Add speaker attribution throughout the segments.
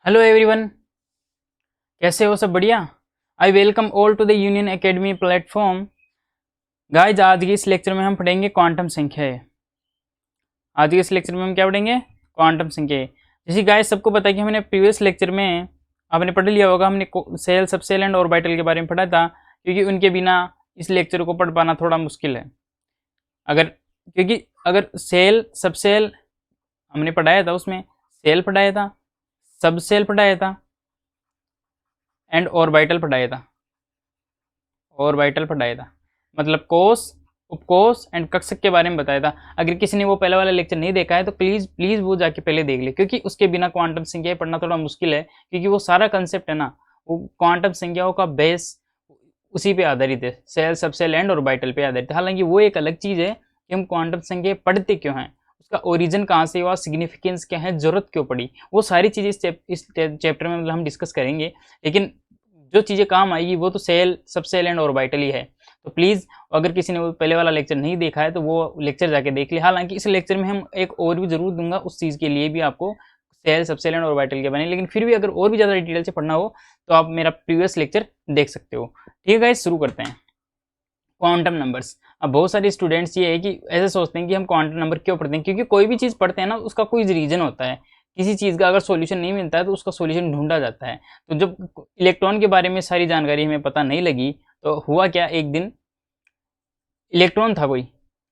Speaker 1: Hello everyone, कैसे हो? सब बढ़िया। I welcome all to the Union Academy platform. Guys, आज के इस लेक्चर में हम पढ़ेंगे क्वांटम संख्याएं। आज के इस लेक्चर में हम क्या पढ़ेंगे? क्वांटम संख्याएं। जैसे गाइज सबको पता है कि हमने प्रीवियस लेक्चर में आपने पढ़ लिया होगा, हमने सेल, सबसेल एंड ऑर्बिटल के बारे में पढ़ा था, क्योंकि उनके बिना इस लेक्चर को पढ़ पाना थोड़ा मुश्किल है। क्योंकि अगर सेल, सबसेल हमने पढ़ाया था, उसमें सेल पढ़ाया था, सबसेल पढ़ाया था एंड ऑर्बिटल पढ़ाया था। ऑर्बिटल पढ़ाया था मतलब कोष, उपकोष एंड कक्षक के बारे में बताया था। अगर किसी ने वो पहले वाला लेक्चर नहीं देखा है तो प्लीज प्लीज वो जाके पहले देख ले, क्योंकि उसके बिना क्वांटम संख्याएं पढ़ना थोड़ा मुश्किल है, क्योंकि वो सारा कंसेप्ट है ना, वो क्वांटम संख्याओं का बेस उसी पे आधारित है, सेल, सबसेल एंड ऑर्बिटल पे आधारित है। हालांकि वो एक अलग चीज है कि हम क्वांटम संख्याएं पढ़ते क्यों हैं, उसका ओरिजिन कहाँ से हुआ, सिग्निफिकेंस क्या है, जरूरत क्यों पड़ी, वो सारी चीजें इस चैप्टर में मतलब हम डिस्कस करेंगे। लेकिन जो चीज़ें काम आएगी वो तो सेल, सबसेल एंड ऑर्बिटल ही है। तो प्लीज़, अगर किसी ने वो पहले वाला लेक्चर नहीं देखा है तो वो लेक्चर जाके देख ले। हालांकि इस लेक्चर में हम एक और भी जरूर दूंगा उस चीज़ के लिए भी आपको, सेल, सबसेल एंड ऑर्बिटल के बने, लेकिन फिर भी अगर और भी ज़्यादा डिटेल से पढ़ना हो तो आप मेरा प्रीवियस लेक्चर देख सकते हो। ठीक है गाइस, शुरू करते हैं। Quantum numbers. अब बहुत सारे स्टूडेंट्स ये है कि ऐसे सोचते हैं कि हम क्वांटम नंबर क्यों पढ़ते हैं, क्योंकि कोई भी चीज़ पढ़ते हैं ना, उसका कोई रीजन होता है। किसी चीज़ का अगर सॉल्यूशन नहीं मिलता है तो उसका सॉल्यूशन ढूंढा जाता है। तो जब इलेक्ट्रॉन के बारे में सारी जानकारी हमें पता नहीं लगी तो हुआ क्या, एक दिन इलेक्ट्रॉन था कोई,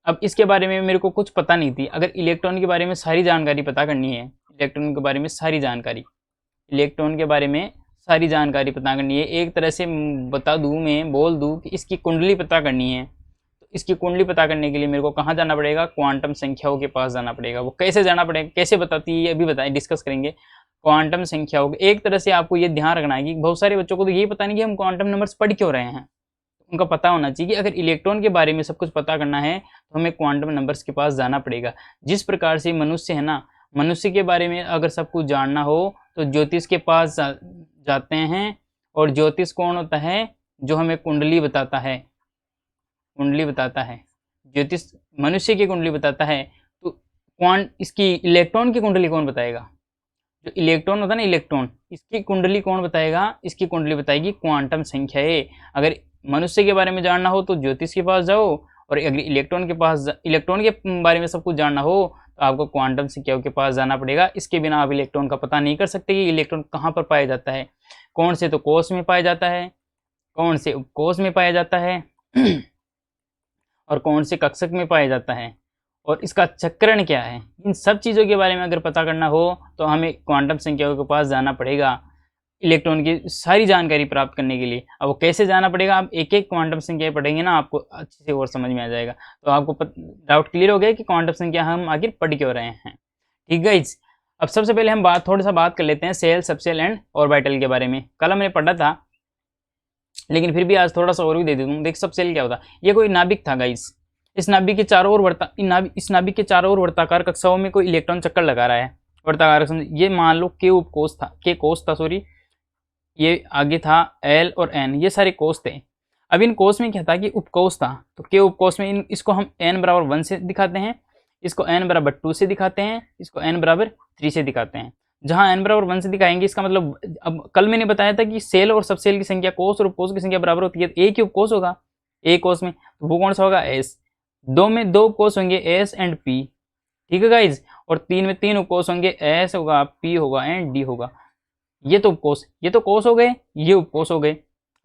Speaker 1: अब इसके बारे में मेरे को कुछ पता नहीं थी। अगर इलेक्ट्रॉन के बारे में सारी जानकारी पता करनी है, इलेक्ट्रॉन के बारे में सारी जानकारी, इलेक्ट्रॉन के बारे में सारी जानकारी पता करनी है, एक तरह से बता दूं, मैं बोल दूं कि इसकी कुंडली पता करनी है, तो इसकी कुंडली पता करने के लिए मेरे को कहाँ जाना पड़ेगा? क्वांटम संख्याओं के पास जाना पड़ेगा। वो कैसे जाना पड़ेगा, कैसे बताती है, ये अभी बताएं, डिस्कस करेंगे। क्वांटम संख्याओं के एक तरह से आपको ये ध्यान रखना है कि बहुत सारे बच्चों को तो यही पता नहीं कि हम क्वांटम नंबर्स पढ़ क्यों रहे हैं। उनका पता होना चाहिए कि अगर इलेक्ट्रॉन के बारे में सब कुछ पता करना है तो हमें क्वांटम नंबर्स के पास जाना पड़ेगा। जिस प्रकार से मनुष्य है ना, मनुष्य के बारे में अगर सब कुछ जानना हो तो ज्योतिष के पास जाते हैं, और ज्योतिष कौन होता है? जो हमें कुंडली बताता है, कुंडली बताता है। ज्योतिष मनुष्य की कुंडली बताता है, तो इसकी इलेक्ट्रॉन की कुंडली कौन बताएगा? जो इलेक्ट्रॉन होता है ना, इलेक्ट्रॉन, इसकी कुंडली कौन बताएगा? इसकी कुंडली बताएगी क्वांटम संख्याएं। अगर मनुष्य के बारे में जानना हो तो ज्योतिष के पास जाओ, और अगर इलेक्ट्रॉन के बारे में सब कुछ जानना हो तो आपको क्वांटम संख्याओं के पास जाना पड़ेगा। इसके बिना आप इलेक्ट्रॉन का पता नहीं कर सकते कि इलेक्ट्रॉन कहाँ पर पाया जाता है, कौन से तो कोष में पाया जाता है, कौन से उपकोष में पाया जाता है और कौन से कक्षक में पाया जाता है, और इसका चक्रण क्या है। इन सब चीज़ों के बारे में अगर पता करना हो तो हमें क्वांटम संख्याओं के पास जाना पड़ेगा, इलेक्ट्रॉन की सारी जानकारी प्राप्त करने के लिए। अब वो कैसे जाना पड़ेगा, आप एक एक क्वांटम संख्या पढ़ेंगे ना, आपको अच्छे से और समझ में आ जाएगा। तो आपको डाउट क्लियर हो गया कि क्वांटम संख्या हम आखिर पढ़ क्यों रहे हैं। ठीक है। अब सबसे पहले हम थोड़ा सा बात कर लेते हैं सेल, सबसेल एंड ऑर्बिटल के बारे में। कल हमने पढ़ा था, लेकिन फिर भी आज थोड़ा सा और भी दे दूँ। देख, सबसेल क्या होता है? ये कोई नाभिक था गाइस। इस नाभिक के चारों ओर वर्ताकार कक्षाओं में कोई इलेक्ट्रॉन चक्कर लगा रहा है। वर्ताकार, ये मान लो के उपकोष था, के कोष था, सॉरी, ये आगे था एल और एन, ये सारे कोष थे। अब इन कोष में क्या था कि उपकोष था, तो के उपकोष में इसको हम n बराबर 1 से दिखाते हैं, इसको n बराबर 2 से दिखाते हैं, इसको n बराबर 3 से दिखाते हैं। जहां n बराबर 1 से दिखाएंगे, इसका मतलब, अब कल मैंने बताया था कि सेल और सबसेल की संख्या कोष और उपकोष की संख्या बराबर होती है। एक ही उपकोष होगा एक कोष में, तो वो कौन सा होगा? एस। दो में दो उपकोष होंगे, एस एंड पी। ठीक है गाइज। और तीन में तीन उपकोष होंगे, एस होगा, पी होगा एंड डी होगा। ये तो उपकोष, ये तो कोष हो गए, ये उपकोष हो गए।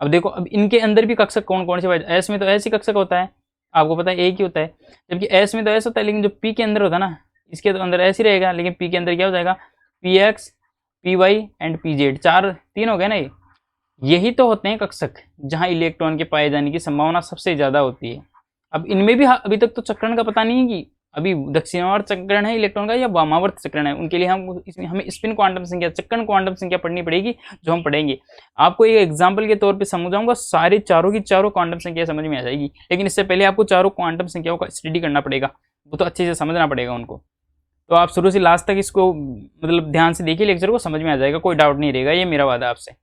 Speaker 1: अब देखो, अब इनके अंदर भी कक्षक कौन कौन से पाए? एस में तो एस ही कक्षक होता है, आपको पता है एक ही होता है। जबकि एस में तो एस होता है, लेकिन जो पी के अंदर होता है ना, इसके तो अंदर एस ही रहेगा, लेकिन पी के अंदर क्या हो जाएगा? P X, P Y and P Z. तीन हो गए ना ये। यही तो होते हैं कक्षक, जहाँ इलेक्ट्रॉन के पाए जाने की संभावना सबसे ज्यादा होती है। अब इनमें भी अभी तक तो चक्रण का पता नहीं है कि अभी दक्षिणावर्त चक्रण है इलेक्ट्रॉन का या वामावर्त चक्रण है। उनके लिए हमें स्पिन क्वांटम संख्या, चक्रण क्वांटम संख्या पढ़नी पड़ेगी, जो हम पढ़ेंगे। आपको एक एग्जांपल के तौर पे समझाऊंगा, सारे चारों की चारों क्वांटम संख्या समझ में आ जाएगी। लेकिन इससे पहले आपको चारों क्वांटम संख्याओं का स्टडी करना पड़ेगा, वो तो अच्छे से समझना पड़ेगा उनको। तो आप शुरू से लास्ट तक इसको मतलब ध्यान से देखिए, लेक्चर को समझ में आ जाएगा, कोई डाउट नहीं रहेगा, ये मेरा वादा आपसे।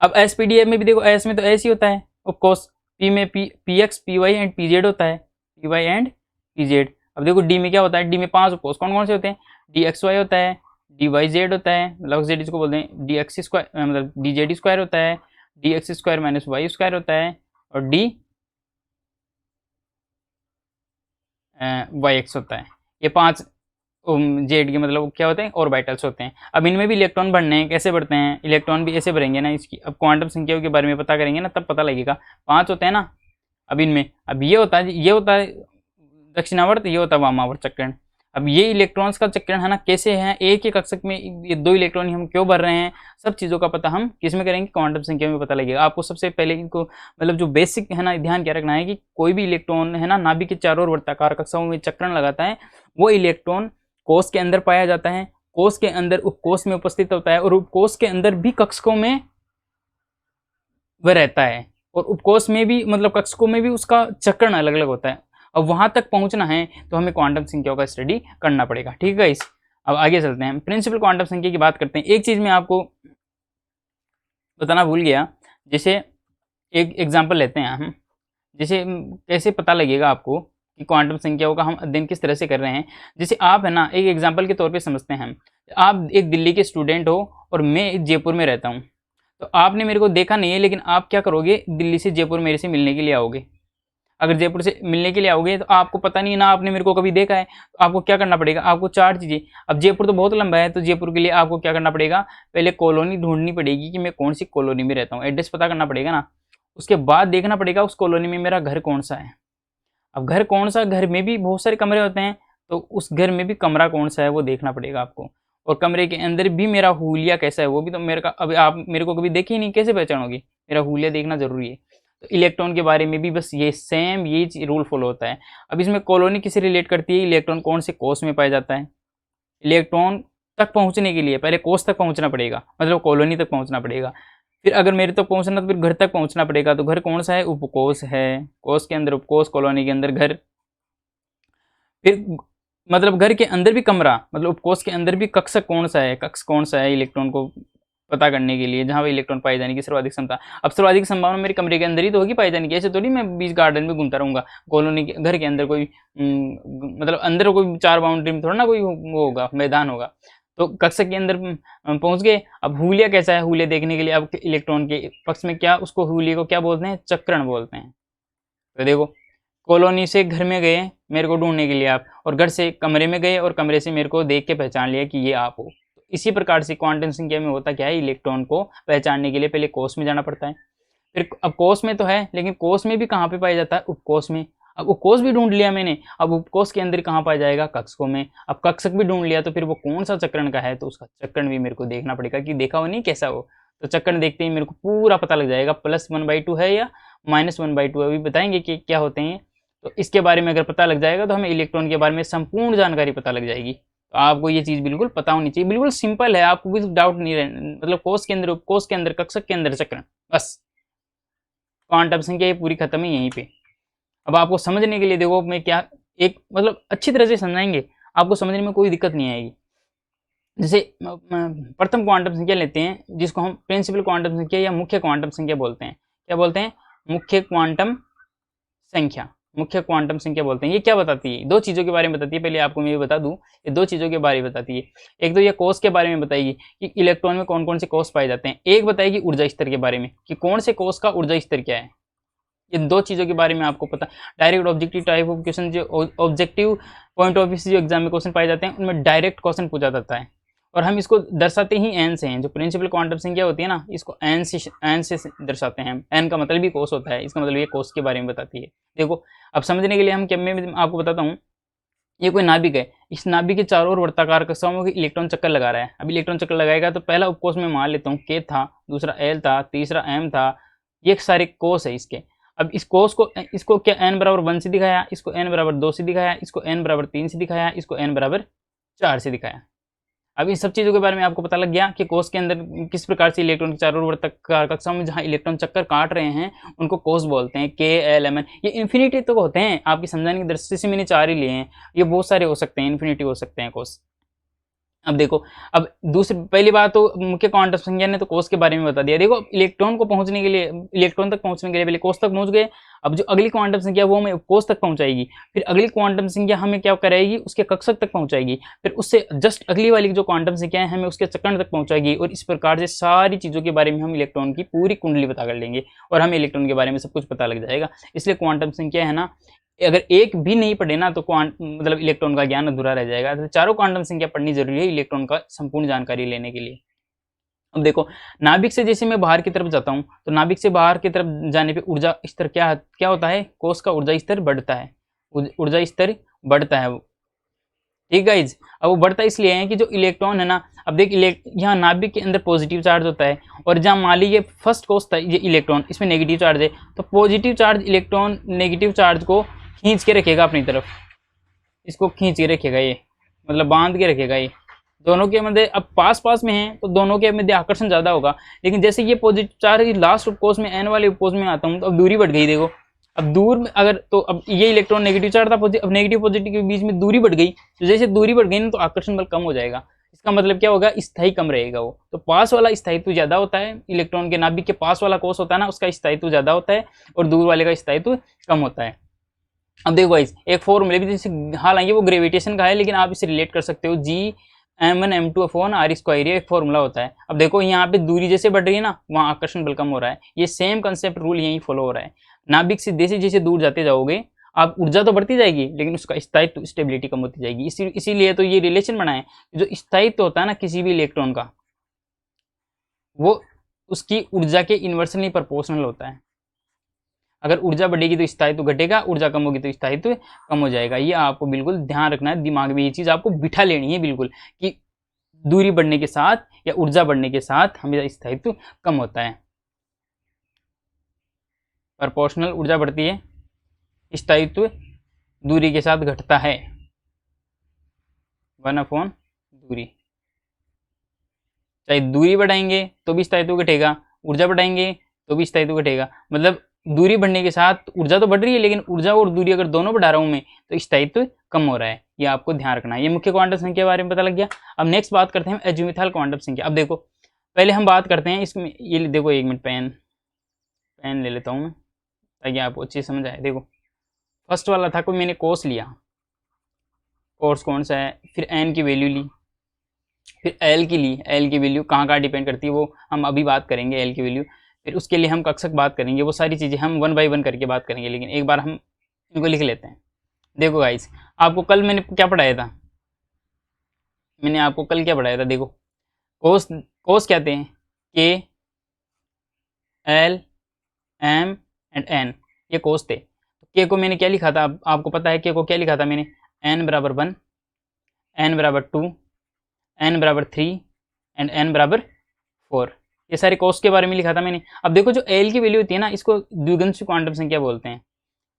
Speaker 1: अब एसपीडीएफ में भी देखो, एस में तो एस ही होता है ऑफकोर्स, पी में P X, P Y and P Z होता है, P Y and P Z. अब देखो डी में क्या होता है? डी में 5 उपकोष कौन कौन से होते हैं? डी एक्स वाई होता है, डी वाई जेड होता है, लॉग जेड इसको बोलते हैं, डी एक्स स्क्वायर मतलब डी जेड स्क्वायर होता है, D X square minus Y square होता है, और डी वाई एक्स होता है। ये 5 जेड के मतलब क्या होते हैं, ऑर्बिटल्स होते हैं। अब इनमें भी इलेक्ट्रॉन बढ़ने हैं, कैसे बढ़ते हैं, इलेक्ट्रॉन भी ऐसे बढ़ेंगे ना, इसकी अब क्वांटम संख्याओं के बारे में पता करेंगे ना, तब पता लगेगा। 5 होते हैं ना, अब इनमें अब ये होता है दक्षिणावर्त, ये होता है वामावर्त चक्रण। अब ये इलेक्ट्रॉन्स का चक्रण है ना, कैसे है, एक ही कक्षक में ये 2 इलेक्ट्रॉन हम क्यों भर रहे हैं, सब चीज़ों का पता हम किस में करेंगे, क्वांटम संख्या में पता लगेगा। आपको सबसे पहले इनको मतलब जो बेसिक है ना ध्यान क्या रखना है कि कोई भी इलेक्ट्रॉन है ना नाभिक के चारों ओर वर्ताकार कक्षाओं में चक्रण लगाता है, वो इलेक्ट्रॉन कोष के अंदर पाया जाता है, कोष के अंदर उपकोष में उपस्थित होता है, और उपकोष के अंदर भी कक्षकों में वह रहता है, और उपकोष में भी मतलब कक्षकों में भी उसका चक्रण अलग अलग होता है। अब वहां तक पहुंचना है तो हमें क्वांटम संख्याओं का स्टडी करना पड़ेगा, ठीक है गाइस। अब आगे चलते हैं, प्रिंसिपल क्वांटम संख्या की बात करते हैं। एक चीज मैं आपको बताना भूल गया, जैसे एक एग्जांपल लेते हैं हम, जैसे कैसे पता लगेगा आपको कि क्वांटम संख्याओं का हम अध्ययन किस तरह से कर रहे हैं। जैसे आप है ना एक एग्जांपल के तौर पे समझते हैं, आप एक दिल्ली के स्टूडेंट हो और मैं जयपुर में रहता हूँ, तो आपने मेरे को देखा नहीं है, लेकिन आप क्या करोगे, दिल्ली से जयपुर मेरे से मिलने के लिए आओगे। अगर जयपुर से मिलने के लिए आओगे तो आपको पता नहीं ना, आपने मेरे को कभी देखा है, तो आपको क्या करना पड़ेगा, आपको 4 चीज़ें। अब जयपुर तो बहुत लंबा है, तो जयपुर के लिए आपको क्या करना पड़ेगा, पहले कॉलोनी ढूंढनी पड़ेगी कि मैं कौन सी कॉलोनी में रहता हूँ, एड्रेस पता करना पड़ेगा ना। उसके बाद देखना पड़ेगा उस कॉलोनी में मेरा घर कौन सा है। अब घर कौन सा, घर में भी बहुत सारे कमरे होते हैं, तो उस घर में भी कमरा कौन सा है वो देखना पड़ेगा आपको, और कमरे के अंदर भी मेरा हुलिया कैसा है वो भी, तो मेरे का अभी आप मेरे को कभी देखे ही नहीं, कैसे पहचानोगे, मेरा हुलिया देखना जरूरी है। तो इलेक्ट्रॉन के बारे में भी बस ये सेम ये रूल फॉलो होता है। अब इसमें कॉलोनी किसे रिलेट करती है, इलेक्ट्रॉन कौन से कोष में पाया जाता है। इलेक्ट्रॉन तक पहुंचने के लिए पहले कोष तक पहुंचना पड़ेगा, मतलब कॉलोनी तक पहुंचना पड़ेगा, फिर अगर मेरे तक पहुंचना तो फिर घर तक पहुंचना पड़ेगा। तो घर कौन सा है, उपकोष है, कोष के अंदर उपकोष, कॉलोनी के अंदर घर, फिर मतलब घर के अंदर भी कमरा, मतलब उपकोष के अंदर भी कक्षक कौन सा है, कक्ष कौन सा है इलेक्ट्रॉन को पता करने के लिए, जहां पर इलेक्ट्रॉन पाए जाने की सर्वाधिक क्षमता। अब सर्वाधिक संभावना मेरे कमरे के अंदर ही तो होगी पाई जाने की, ऐसे थोड़ी मैं बीच गार्डन में घूमता रहूंगा, कॉलोनी के घर के अंदर कोई मतलब अंदर कोई 4 बाउंड्री में थोड़ा ना कोई वो होगा, मैदान होगा। तो कक्षक के अंदर पहुंच गए। अब हुलिया कैसा है, हुलिया देखने के लिए अब इलेक्ट्रॉन के पक्ष में क्या, उसको हुलिये को क्या बोलते हैं, चक्रण बोलते हैं। तो देखो कॉलोनी से घर में गए मेरे को ढूंढने के लिए आप, और घर से कमरे में गए और कमरे से मेरे को देख के पहचान लिया कि ये आप हो। तो इसी प्रकार से क्वांटम संख्या में होता क्या है, इलेक्ट्रॉन को पहचानने के लिए पहले कोष में जाना पड़ता है, फिर अब कोष में तो है, लेकिन कोष में भी कहाँ पे पाया जाता है, उपकोष में। अब उपकोष भी ढूंढ लिया मैंने, अब उपकोष के अंदर कहाँ पाया जाएगा, कक्षकों में। अब कक्षक भी ढूंढ लिया, तो फिर वो कौन सा चक्रण का है, तो उसका चक्रण भी मेरे को देखना पड़ेगा कि देखा हो नहीं कैसा हो। तो चक्रण देखते ही मेरे को पूरा पता लग जाएगा, +1/2 है या -1/2 है, अभी बताएंगे कि क्या होते हैं। तो इसके बारे में अगर पता लग जाएगा तो हमें इलेक्ट्रॉन के बारे में संपूर्ण जानकारी पता लग जाएगी। तो आपको ये चीज़ बिल्कुल पता होनी चाहिए, बिल्कुल सिंपल है, आपको कुछ डाउट नहीं रहना, मतलब कोष के अंदर, उपकोष के अंदर, कक्षक के अंदर चक्रण, बस क्वांटम संख्या ये पूरी खत्म है यहीं पे। अब आपको समझने के लिए देखो मैं क्या एक मतलब अच्छी तरह से समझाएंगे, आपको समझने में कोई दिक्कत नहीं आएगी। जैसे प्रथम क्वांटम संख्या लेते हैं, जिसको हम प्रिंसिपल क्वांटम संख्या या मुख्य क्वांटम संख्या बोलते हैं। क्या बोलते हैं, मुख्य क्वांटम संख्या, मुख्य क्वांटम संख्या बोलते हैं। ये क्या बताती है, 2 चीज़ों के बारे में बताती है। पहले आपको मैं ये बता दूं, ये 2 चीज़ों के बारे में बताती है। एक तो ये कोष के बारे में बताएगी कि इलेक्ट्रॉन में कौन कौन से कोष पाए जाते हैं, एक बताएगी ऊर्जा स्तर के बारे में कि कौन से कोष का ऊर्जा स्तर क्या है। ये 2 चीज़ों के बारे में आपको पता। Direct objective type of question, जो ऑब्जेक्टिव पॉइंट ऑफ व्यू से जो एग्जाम में क्वेश्चन पाए जाते हैं, उनमें डायरेक्ट क्वेश्चन पूछा जाता है, और हम इसको दर्शाते ही एन से हैं। जो प्रिंसिपल क्वांटम संख्या होती है ना, इसको एन से दर्शाते हैं। एन का मतलब भी कोष होता है, इसका मतलब ये कोष के बारे में बताती है। देखो अब समझने के लिए हम क्या, मैं आपको बताता हूँ, ये कोई नाभिक है, इस नाभिक के चारों ओर वर्ताकार कक्षाओं में इलेक्ट्रॉन चक्कर लगा रहा है। अब इलेक्ट्रॉन चक्कर लगाएगा तो पहला उपकोष में मान लेता हूँ के था, दूसरा एल था, तीसरा एम था, ये सारे कोष है इसके। अब इस कोष को, इसको क्या n बराबर 1 से दिखाया, इसको n बराबर 2 से दिखाया, इसको n बराबर 3 से दिखाया, इसको n बराबर 4 से दिखाया। अब इन सब चीज़ों के बारे में आपको पता लग गया कि कोष के अंदर किस प्रकार से इलेक्ट्रॉन के चारों ओर वर्ताकार कक्षाओं में जहाँ इलेक्ट्रॉन चक्कर काट रहे हैं उनको कोष बोलते हैं, के एल एम एन। ये इन्फिनिटी तो होते हैं, आपकी समझाने की दृष्टि से मैंने 4 ही लिए हैं, ये बहुत सारे हो सकते हैं, इन्फिनिटी हो सकते हैं कोष। अब देखो, अब दूसरी पहली बात तो मुख्य क्वांटम संख्या ने तो कोस के बारे में बता दिया। देखो इलेक्ट्रॉन को पहुंचने के लिए, इलेक्ट्रॉन तक पहुंचने के लिए पहले कोस तक पहुंच गए। अब जो अगली क्वांटम संख्या वो हमें कोस तक पहुंचाएगी, फिर अगली क्वांटम संख्या हमें क्या कराएगी, उसके कक्षक तक पहुंचाएगी, फिर उससे जस्ट अगली वाली जो क्वांटम संख्या है हमें उसके चक्रण तक पहुंचाएगी। और इस प्रकार से सारी चीजों के बारे में हम इलेक्ट्रॉन की पूरी कुंडली पता कर लेंगे और हमें इलेक्ट्रॉन के बारे में सब कुछ पता लग जाएगा। इसलिए क्वांटम संख्या है ना, अगर एक भी नहीं पढ़े ना तो मतलब इलेक्ट्रॉन का ज्ञान अधूरा रह जाएगा। तो चारों क्वांटम संख्या पढ़नी जरूरी है इलेक्ट्रॉन का संपूर्ण जानकारी लेने के लिए। अब देखो, नाभिक से जैसे मैं बाहर की तरफ जाता हूँ तो नाभिक से बाहर की तरफ जाने पे ऊर्जा स्तर क्या क्या होता है, कोश का ऊर्जा स्तर बढ़ता है, ऊर्जा स्तर बढ़ता है। ठीक है गाइज, अब वो बढ़ता इसलिए है कि जो इलेक्ट्रॉन है ना, अब देख यहाँ नाभिक के अंदर पॉजिटिव चार्ज होता है और जहाँ मान लीजिए फर्स्ट कोश था ये इलेक्ट्रॉन, इसमें नेगेटिव चार्ज है, तो positive charge electron negative charge को खींच के रखेगा अपनी तरफ, इसको खींच के रखेगा, ये मतलब बांध के रखेगा। ये दोनों के मध्य अब पास पास में है तो दोनों के मध्य आकर्षण ज्यादा होगा, लेकिन जैसे ये पॉजिटिव चार्ज लास्ट उपकोष में एन वाले उपकोष में आता हूँ तो अब दूरी बढ़ गई। देखो अब दूर में अगर तो अब ये इलेक्ट्रॉन नेगेटिव चार्ज था, अब नेगेटिव पॉजिटिव के बीच में दूरी बढ़ गई, तो जैसे दूरी बढ़ गई ना तो आकर्षण बल कम हो जाएगा। इसका मतलब क्या होगा, स्थायी कम रहेगा वो। तो पास वाला स्थायित्व ज्यादा होता है, इलेक्ट्रॉन के नाभिक के पास वाला कोष होता है ना उसका स्थायित्व ज्यादा होता है और दूर वाले का स्थायित्व कम होता है। अब देखो गाइस, एक फॉर्मूले भी जैसे हालांकि वो ग्रेविटेशन का है लेकिन आप इसे रिलेट कर सकते हो, जी m1 m2 upon r square, एक फॉर्मूला होता है। अब देखो यहाँ पे दूरी जैसे बढ़ रही है ना वहाँ आकर्षण बल कम हो रहा है, ये सेम कंसेप्ट रूल यही फॉलो हो रहा है। नाभिक से जैसे जैसे दूर जाते जाओगे आप ऊर्जा तो बढ़ती जाएगी लेकिन उसका स्थायित्व स्टेबिलिटी कम होती जाएगी। इसीलिए तो ये रिलेशन बना है, जो स्थायित्व होता है ना किसी भी इलेक्ट्रॉन का वो उसकी ऊर्जा के इन्वर्सली प्रोपोर्शनल होता है। अगर ऊर्जा बढ़ेगी तो स्थायित्व घटेगा, ऊर्जा कम होगी तो स्थायित्व कम हो जाएगा। ये आपको बिल्कुल ध्यान रखना है, दिमाग में ये चीज आपको बिठा लेनी है बिल्कुल, कि दूरी बढ़ने के साथ या ऊर्जा बढ़ने के साथ हमेशा स्थायित्व कम होता है। प्रोपोर्शनल ऊर्जा बढ़ती है, स्थायित्व दूरी के साथ घटता है, 1 दूरी। चाहे दूरी बढ़ाएंगे तो भी स्थायित्व घटेगा, ऊर्जा बढ़ाएंगे तो भी स्थायित्व घटेगा। मतलब दूरी बढ़ने के साथ ऊर्जा तो बढ़ रही है लेकिन ऊर्जा और दूरी अगर दोनों बढ़ा रहा हूं मैं तो स्थायित्व कम हो रहा है। ये आपको ध्यान रखना है। ये मुख्य क्वांटम संख्या के बारे में पता लग गया। अब नेक्स्ट बात करते हैं एजीमुथल क्वांटम संख्या। अब देखो पहले हम बात करते हैं इसमें, ये देखो एक मिनट, पेन ले लेता हूँ मैं ताकि आपको अच्छी समझ आए। देखो फर्स्ट वाला था कोई, मैंने कोस लिया, कोर्स कौन सा है, फिर एन की वैल्यू ली, फिर एल की ली। एल की वैल्यू कहाँ डिपेंड करती है वो हम अभी बात करेंगे, एल की वैल्यू। फिर उसके लिए हम कक्षक बात करेंगे, वो सारी चीज़ें हम 1 बाय 1 करके बात करेंगे, लेकिन एक बार हम इनको लिख लेते हैं। देखो गाइस, आपको कल मैंने क्या पढ़ाया था, मैंने आपको कल क्या पढ़ाया था, देखो कोस कहते हैं के, एल, एम एंड एन, ये कोस थे। के को मैंने क्या लिखा था, आपको पता है के को क्या लिखा था मैंने, एन बराबर 1, एन बराबर 2, एन बराबर 3 एंड एन बराबर 4। ये सारे कोस के बारे में लिखा था मैंने। अब देखो जो एल की वैल्यू होती है ना, इसको द्विगुणसी क्वांटम संख्या बोलते हैं।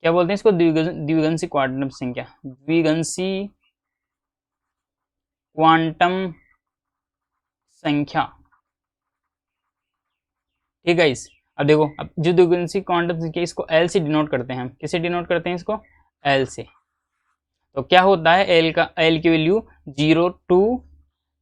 Speaker 1: क्या बोलते हैं इसको, द्विगुणसी क्वांटम संख्या, द्विगुणसी क्वांटम संख्या। ठीक है इस, अब देखो अब जो द्विगुणसी क्वांटम संख्या इसको एल से डिनोट करते हैं हम। किससे डिनोट करते हैं इसको, एल से। तो क्या होता है, एल की वैल्यू 0 to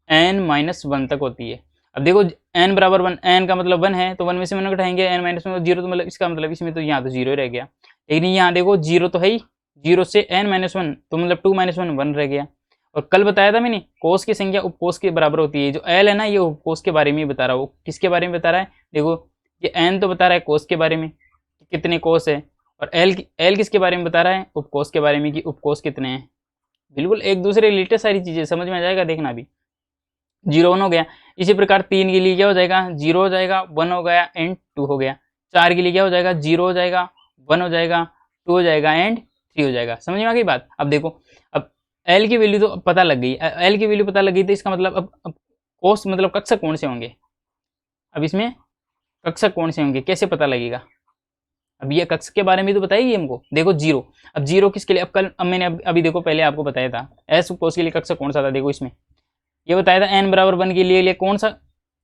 Speaker 1: n-1 तक होती है। अब देखो n बराबर 1, n का मतलब 1 है तो 1 में से 1 घटाएंगे, n-1 0 तो मतलब इसका मतलब इसमें तो यहाँ तो 0 रह गया। लेकिन यहाँ देखो 0 तो है ही, 0 से n-1 तो मतलब 2 - 1 1 रह गया। और कल बताया था मैंने कोस की संख्या उपकोष के बराबर होती है। जो एल है ना ये उपकोष के बारे में बता रहा है। वो किसके बारे में बता रहा है, देखो ये एन तो बता रहा है कोस के बारे में कि कितने कोस है, और एल किसके बारे में बता रहा है, उपकोष के बारे में कि उपकोष कितने हैं। बिल्कुल एक दूसरे रिलेटेड सारी चीजें समझ में आ जाएगा। देखना अभी 0 1 हो गया। इसी प्रकार 3 के लिए क्या हो जाएगा, 0 हो जाएगा, 1 हो गया एंड 2 हो गया। 4 के लिए क्या हो जाएगा, 0 हो जाएगा, 1 हो जाएगा, 2 हो जाएगा एंड 3 हो जाएगा। समझ में आ गई बात। अब देखो अब एल की वैल्यू तो पता लग गई, एल की वैल्यू पता लग गई तो इसका मतलब अब कोस मतलब कक्षक कौन से होंगे, अब इसमें कक्षक कौन से होंगे कैसे पता लगेगा। अब ये कक्षक के बारे में तो बताइए हमको। देखो 0, अब 0 किसके लिए, अब मैंने अभी देखो पहले आपको बताया था एस कोस के लिए कक्षक कौन सा था। देखो इसमें ये बताया था n बराबर 1 के लिए कौन सा,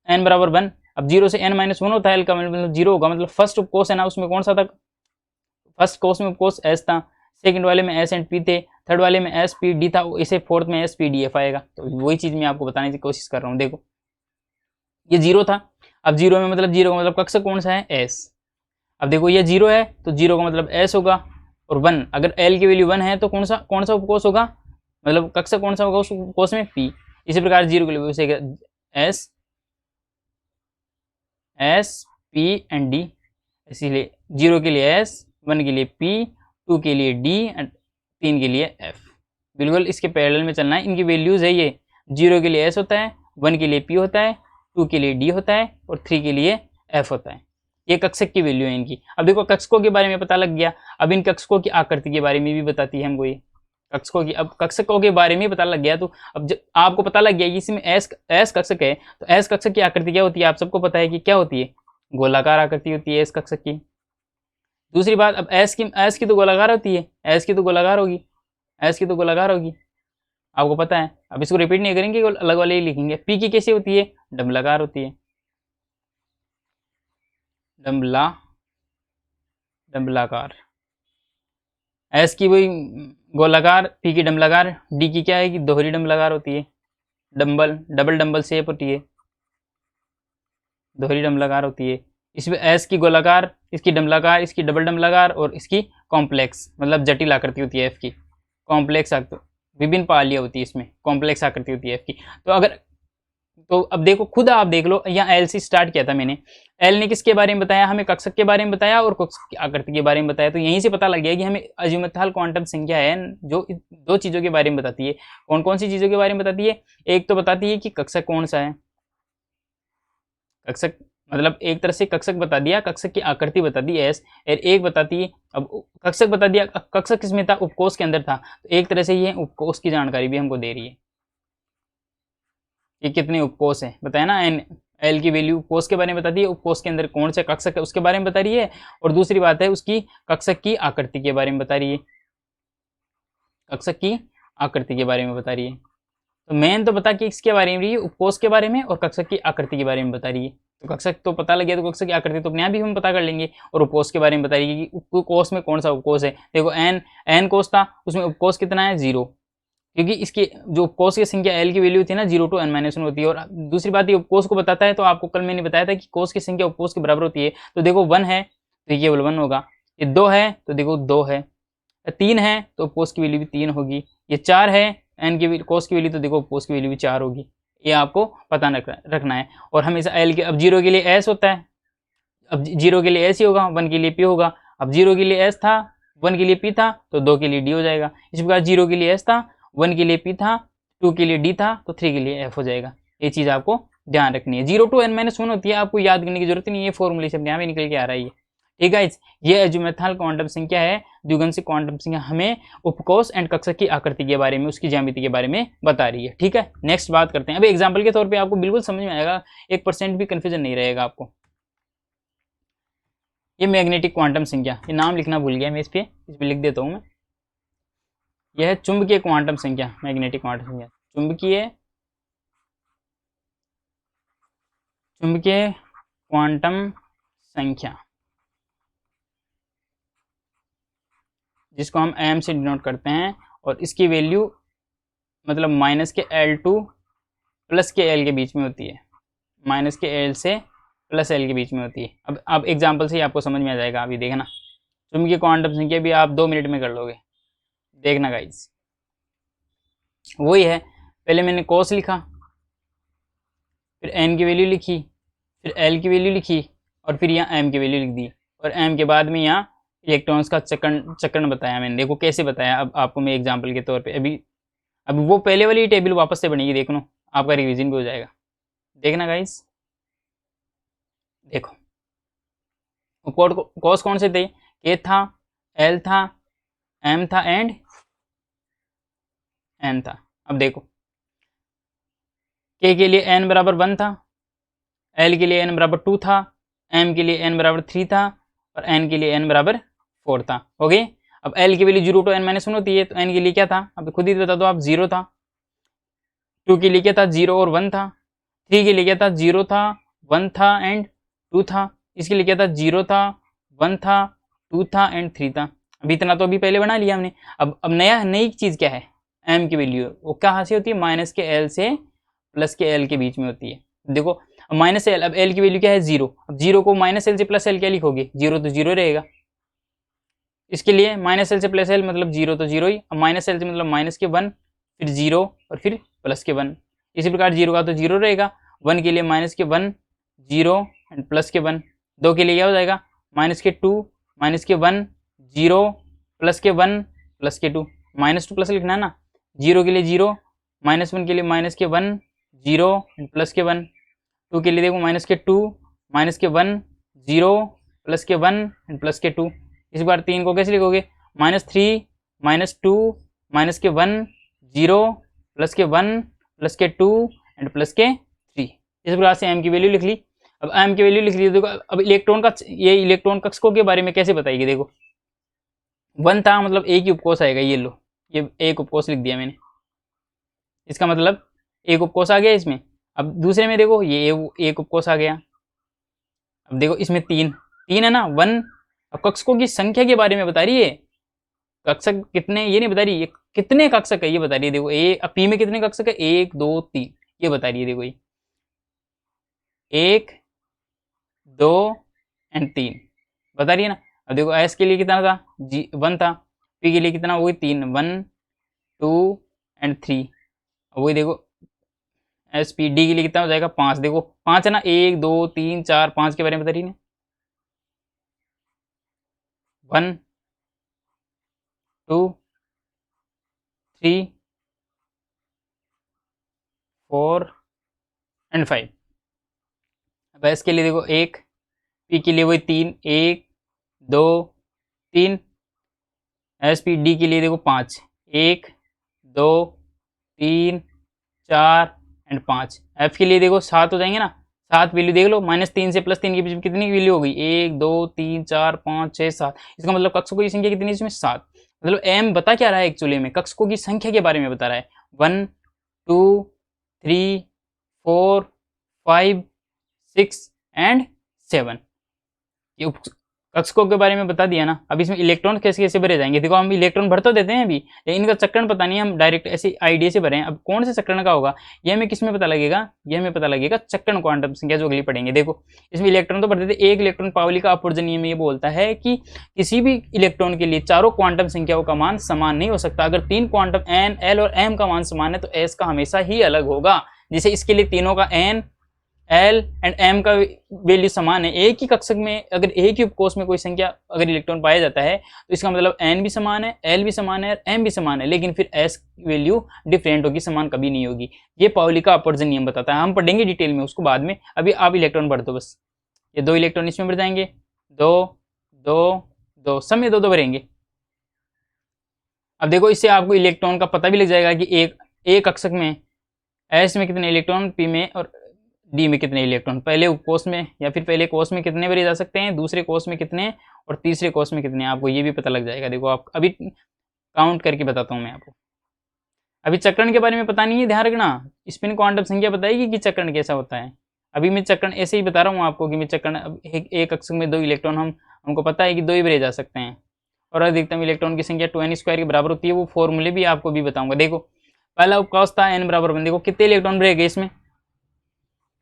Speaker 1: n बराबर 1। अब 0 से n-1 होता है, एल का मतलब 0 होगा, मतलब फर्स्ट उपकोष है ना उसमें कौन सा था, फर्स्ट कोस में उपकोष एस था, सेकंड वाले में एस एंड पी थे, थर्ड वाले में एस पी डी था, इसे फोर्थ में एस पी डी एफ आएगा। तो वही चीज़ मैं आपको बताने की कोशिश कर रहा हूँ। देखो ये जीरो था, अब जीरो में मतलब जीरो का मतलब कक्षक कौन सा है, एस। अब देखो ये जीरो है तो जीरो का मतलब एस होगा, और वन, अगर एल की वैल्यू वन है तो कौन सा उपकोष होगा, मतलब कक्षक कौन सा होगा उस उपकोष में, पी। इसी प्रकार जीरो के लिए S S P and D, इसीलिए जीरो के लिए एस, वन के लिए पी, टू के लिए डी एंड तीन के लिए एफ। बिल्कुल इसके पैरेलल में चलना है, इनकी वैल्यूज है ये, जीरो के लिए एस होता है, वन के लिए पी होता है, टू के लिए डी होता है और थ्री के लिए एफ होता है। ये कक्षक की वैल्यू है इनकी। अब देखो कक्षकों के बारे में पता लग गया, अब इन कक्षकों की आकृति के बारे में भी बताती है हमको ये कक्षकों की। अब कक्षकों के बारे में पता लग गया, तो अब जब आपको पता लग गया कि इसमें एस कक्षक है, तो एस कक्षक की आकृति क्या होती है, आप सबको पता है कि क्या होती है, गोलाकार आकृति होती है एस कक्षक की। दूसरी बात, अब एस की तो गोलाकार होती है, एस की तो गोलाकार होगी, एस की तो गोलाकार होगी, आपको पता है। अब इसको रिपीट नहीं करेंगे, अलग वाले ही लिखेंगे। पी की कैसी होती है, डम्बलाकार होती है, डम्बलाकार। एस की वही गोलाकार, पी की डम्बलाकार, डी की क्या है कि दोहरी डम्बलाकार होती है, डबल डम्बल शेप होती है, दोहरी डम्बलाकार होती है। इसमें एस की गोलाकार, इसकी डम्बलाकार, इसकी डबल डम्बलाकार और इसकी कॉम्प्लेक्स मतलब जटिल आकृति होती है एफ की, कॉम्प्लेक्स विभिन्न पालियां होती है इसमें, कॉम्प्लेक्स आकृति होती है एफ की। तो अब देखो खुद आप देख लो, यहाँ एल से स्टार्ट किया था मैंने, एल ने किसके बारे में बताया, हमें कक्षक के बारे में बताया और कक्षक की आकृति के बारे में बताया। तो यहीं से पता लग गया कि हमें अज़ीमुथल क्वांटम संख्या है जो दो चीज़ों के बारे में बताती है। कौन कौन सी चीज़ों के बारे में बताती है, एक तो बताती है कि कक्षक कौन सा है, कक्षक मतलब एक तरह से कक्षक बता दिया, कक्षक की आकृति बता दी एस, और एक बताती है, अब कक्षक बता दिया, कक्षक किसमें था, उपकोष के अंदर था, तो एक तरह से ये उपकोष की जानकारी भी हमको दे रही है कि कितने उपकोष है, बताया ना, एन एल की वैल्यू उपकोष के बारे में बताती है, उपकोष के अंदर कौन से कक्षक है उसके बारे में बता रही है, और दूसरी बात है उसकी कक्षक की आकृति के बारे में बता रही है, कक्षक की आकृति के बारे में बता रही है। तो मेन तो बता कि इसके बारे में रही है, उपकोष के बारे में और कक्षक की आकृति के बारे में बता रही है। तो कक्षक तो पता लग गया, तो कक्षक की आकृति तो अपने आप ही हम पता कर लेंगे, और उपकोष के बारे में बता रही है कि उपकोष में कौन सा उपकोष है। देखो एन कोष था, उसमें उपकोष कितना है, 0, क्योंकि इसकी जो उपकोष की संख्या एल की वैल्यू थी ना 0 to n-1 होती है। और दूसरी बात ये उपकोष को बताता है, तो आपको कल मैंने बताया था कि कोष की संख्या उपकोष के बराबर होती है। तो देखो 1 है तो ये केवल 1 होगा, ये 2 है तो देखो 2 है, 3 है तो उपकोष की वैल्यू भी 3 होगी, ये 4 है एन की कोष की वैल्यू, तो देखो उपकोष की वैल्यू भी 4 होगी। ये आपको पता रखना है। और हमेशा एल के, अब 0 के लिए एस होता है, अब 0 के लिए एस ही होगा, 1 के लिए पी होगा। अब 0 के लिए एस था, 1 के लिए पी था, तो 2 के लिए डी हो जाएगा। इस प्रकार 0 के लिए एस था, 1 के लिए पी था, 2 के लिए डी था, तो 3 के लिए एफ हो जाएगा। ये चीज़ आपको ध्यान रखनी है। 0 to n-1 होती है, आपको याद करने की जरूरत नहीं है, ये फॉर्मूले से यहाँ पे निकल के आ रहा है। ठीक है, ये अज़ीमुथल क्वांटम संख्या है, द्विगुणित क्वांटम संख्या हमें उपकोष एंड कक्षक की आकृति के बारे में, उसकी ज्यामिति के बारे में बता रही है। ठीक है, नेक्स्ट बात करते हैं। अभी एग्जाम्पल के तौर पे आपको बिल्कुल समझ में आएगा, 1% भी कंफ्यूजन नहीं रहेगा आपको। ये मैग्नेटिक क्वांटम संख्या, ये नाम लिखना भूल गया मैं, इस पे लिख देता हूँ मैं। यह है चुंबकीय क्वांटम संख्या, मैग्नेटिक क्वांटम संख्या, चुंबकीय क्वांटम संख्या, जिसको हम एम से डिनोट करते हैं, और इसकी वैल्यू मतलब माइनस के L2 प्लस के L के बीच में होती है, माइनस के L से प्लस L के बीच में होती है। अब एग्जांपल से ही आपको समझ में आ जाएगा। अभी देखना, चुंबकीय क्वांटम संख्या भी आप 2 मिनट में कर लोगे, देखना गाइस। वही है, पहले मैंने कोस लिखा, फिर n की वैल्यू लिखी, फिर L की वैल्यू लिखी, और फिर यहाँ m की वैल्यू लिख दी, और m के बाद में यहाँ इलेक्ट्रॉन्स का चक्रण बताया मैंने। देखो कैसे बताया, अब आपको मैं एग्जांपल के तौर पे, अभी वो पहले वाली टेबल वापस से बनेगी, देखो आपका रिवीजन भी हो जाएगा। देखना गाइस, देखो कोस कौन से थे, K था, L था, M था एंड N था। अब देखो K के लिए n बराबर 1 था, L के लिए n बराबर 2 था, M के लिए n बराबर 3 था, और N के लिए n बराबर 4 था। ओके, अब L की वैल्यू 0 to n-1 होती है, तो n के लिए क्या था, अब खुद ही बता दो आप, 0 था। 2 के लिए क्या था, 0 और 1 था। 3 के लिए क्या था, 0 था, 1 था एंड 2 था। इसके लिए क्या था, 0 था, 1 था, 2 था एंड 3 था। अभी इतना तो अभी पहले बना लिया हमने। अब नई चीज़ क्या है, m की वैल्यू वो कहाँ से होती है, माइनस के l से प्लस के l के बीच में होती है। देखो माइनस एल, अब l की वैल्यू क्या है 0, अब 0 को माइनस एल से प्लस एल क्या लिखोगे, 0 तो 0 रहेगा। इसके लिए माइनस एल से प्लस एल मतलब 0 तो 0 ही, अब माइनस एल से मतलब माइनस के 1, फिर 0 और फिर प्लस के 1। इसी प्रकार 0 का तो 0 रहेगा, 1 के लिए माइनस के 1 0 एंड प्लस के 1, 2 के लिए क्या हो जाएगा माइनस के 2 माइनस के 1 0 प्लस के 1 प्लस के 2, माइनस 2 प्लस लिखना है ना, 0 के लिए 0 माइनस 1 के लिए माइनस के 1 0 एंड प्लस के 1, 2 के लिए देखो माइनस के 2 माइनस के 1 0 प्लस के 1 एंड प्लस के 2। इस बार 3 को कैसे लिखोगे, माइनस 3 माइनस 2 माइनस के 1 0 प्लस के 1 प्लस के 2 एंड प्लस के 3। इस प्रकार से m की वैल्यू लिख ली। अब m की वैल्यू लिख ली, देखो अब इलेक्ट्रॉन का, ये इलेक्ट्रॉन कक्षकों के बारे में कैसे बताएगी, देखो 1 था मतलब एक ही उपकोष आएगा, ये लो ये एक उपकोष लिख दिया मैंने, इसका मतलब एक उपकोष आ गया इसमें। अब दूसरे में देखो ये एक उपकोष आ गया। अब देखो इसमें 3 है ना 1। अब कक्षकों की संख्या के बारे में बता रही है, कक्षक कितने ये नहीं बता रही, ये कितने कक्षक है ये बता रही है। देखो अब पी में कितने कक्षक है, 1 2 3 ये बता रही है। देखो ये 1 2 एंड 3 बता रही है ना। अब देखो एस के लिए कितना था, 1 था, पी के लिए कितना, वही 3 1 2 एंड 3। वही देखो एस पी डी के लिए कितना हो जाएगा 5, देखो 5 है ना, 1 2 3 4 5 के बारे में बता रही है 1 2 3 4 एंड 5। अब एस के लिए देखो 1, पी के लिए वही 3 1 2 3, एस पी डी के लिए देखो 5 1 2 3 4 एंड 5। एफ के लिए देखो 7 हो जाएंगे ना, 7 वैल्यू देख लो, -3 से +3 के बीच में कितनी वैल्यू हो गई, 1 2 3 4 5 6 7। इसका मतलब कक्षकों की संख्या कितनी है इसमें 7। मतलब एम बता क्या रहा है एक्चुअली में, कक्षकों की संख्या के बारे में बता रहा है, 1 2 3 4 5 6 एंड 7। ये कक्षकों के बारे में बता दिया ना। अब इसमें इलेक्ट्रॉन कैसे कैसे भरे जाएंगे, देखो हम इलेक्ट्रॉन भर तो देते हैं अभी, लेकिन इनका चक्रण पता नहीं, हम डायरेक्ट ऐसे आइडिया से भरे हैं। अब कौन से चक्रण का होगा ये हमें किस में पता लगेगा, ये हमें पता लगेगा चक्रण क्वांटम संख्या जो अगली पढ़ेंगे। देखो इसमें इलेक्ट्रॉन तो भर देते, एक इलेक्ट्रॉन पावली का अपवर्जन नियम ये बोलता है कि किसी भी इलेक्ट्रॉन के लिए चारों क्वांटम संख्याओं का मान समान नहीं हो सकता। अगर 3 क्वांटम एन एल और एम का मान समान है तो एस का हमेशा ही अलग होगा। जैसे इसके लिए तीनों का एन एल एंड एम का वैल्यू समान है। एक ही कक्षक में अगर एक ही उपकोष में कोई संख्या अगर इलेक्ट्रॉन पाया जाता है तो इसका मतलब एन भी समान है, एल भी समान है और एम भी समान है, लेकिन फिर एस वैल्यू डिफरेंट होगी, समान कभी नहीं होगी। ये पाउली का अपवर्जन नियम बताता है, हम पढ़ेंगे डिटेल में उसको बाद में। अभी आप इलेक्ट्रॉन भर दो बस, ये 2 इलेक्ट्रॉन इसमें भर जाएंगे, 2 2 2 सब में 2 2 भरेंगे। अब देखो इससे आपको इलेक्ट्रॉन का पता भी लग जाएगा कि एक कक्षक में एस में कितने इलेक्ट्रॉन, पी में और डी में कितने इलेक्ट्रॉन, पहले उपकोष में या फिर पहले कोष में कितने भरे जा सकते हैं, दूसरे कोष में कितने और तीसरे कोष में कितने, आपको ये भी पता लग जाएगा। देखो आप अभी काउंट करके बताता हूँ मैं आपको। अभी चक्रण के बारे में पता नहीं है, ध्यान रखना, स्पिन क्वांटम संख्या बताएगी कि चक्रण कैसा होता है। अभी मैं चक्रण ऐसे ही बता रहा हूँ आपको कि मैं चक्रण एक कक्षक में 2 इलेक्ट्रॉन हमको पता है कि 2 ही भरे जा सकते हैं और अधिकतम इलेक्ट्रॉन की संख्या 2n² के बराबर होती है। वो फॉर्मूले भी आपको भी बताऊंगा। देखो पहला उपकोष था n बराबर 1, देखो कितने इलेक्ट्रॉन भरे गए इसमें,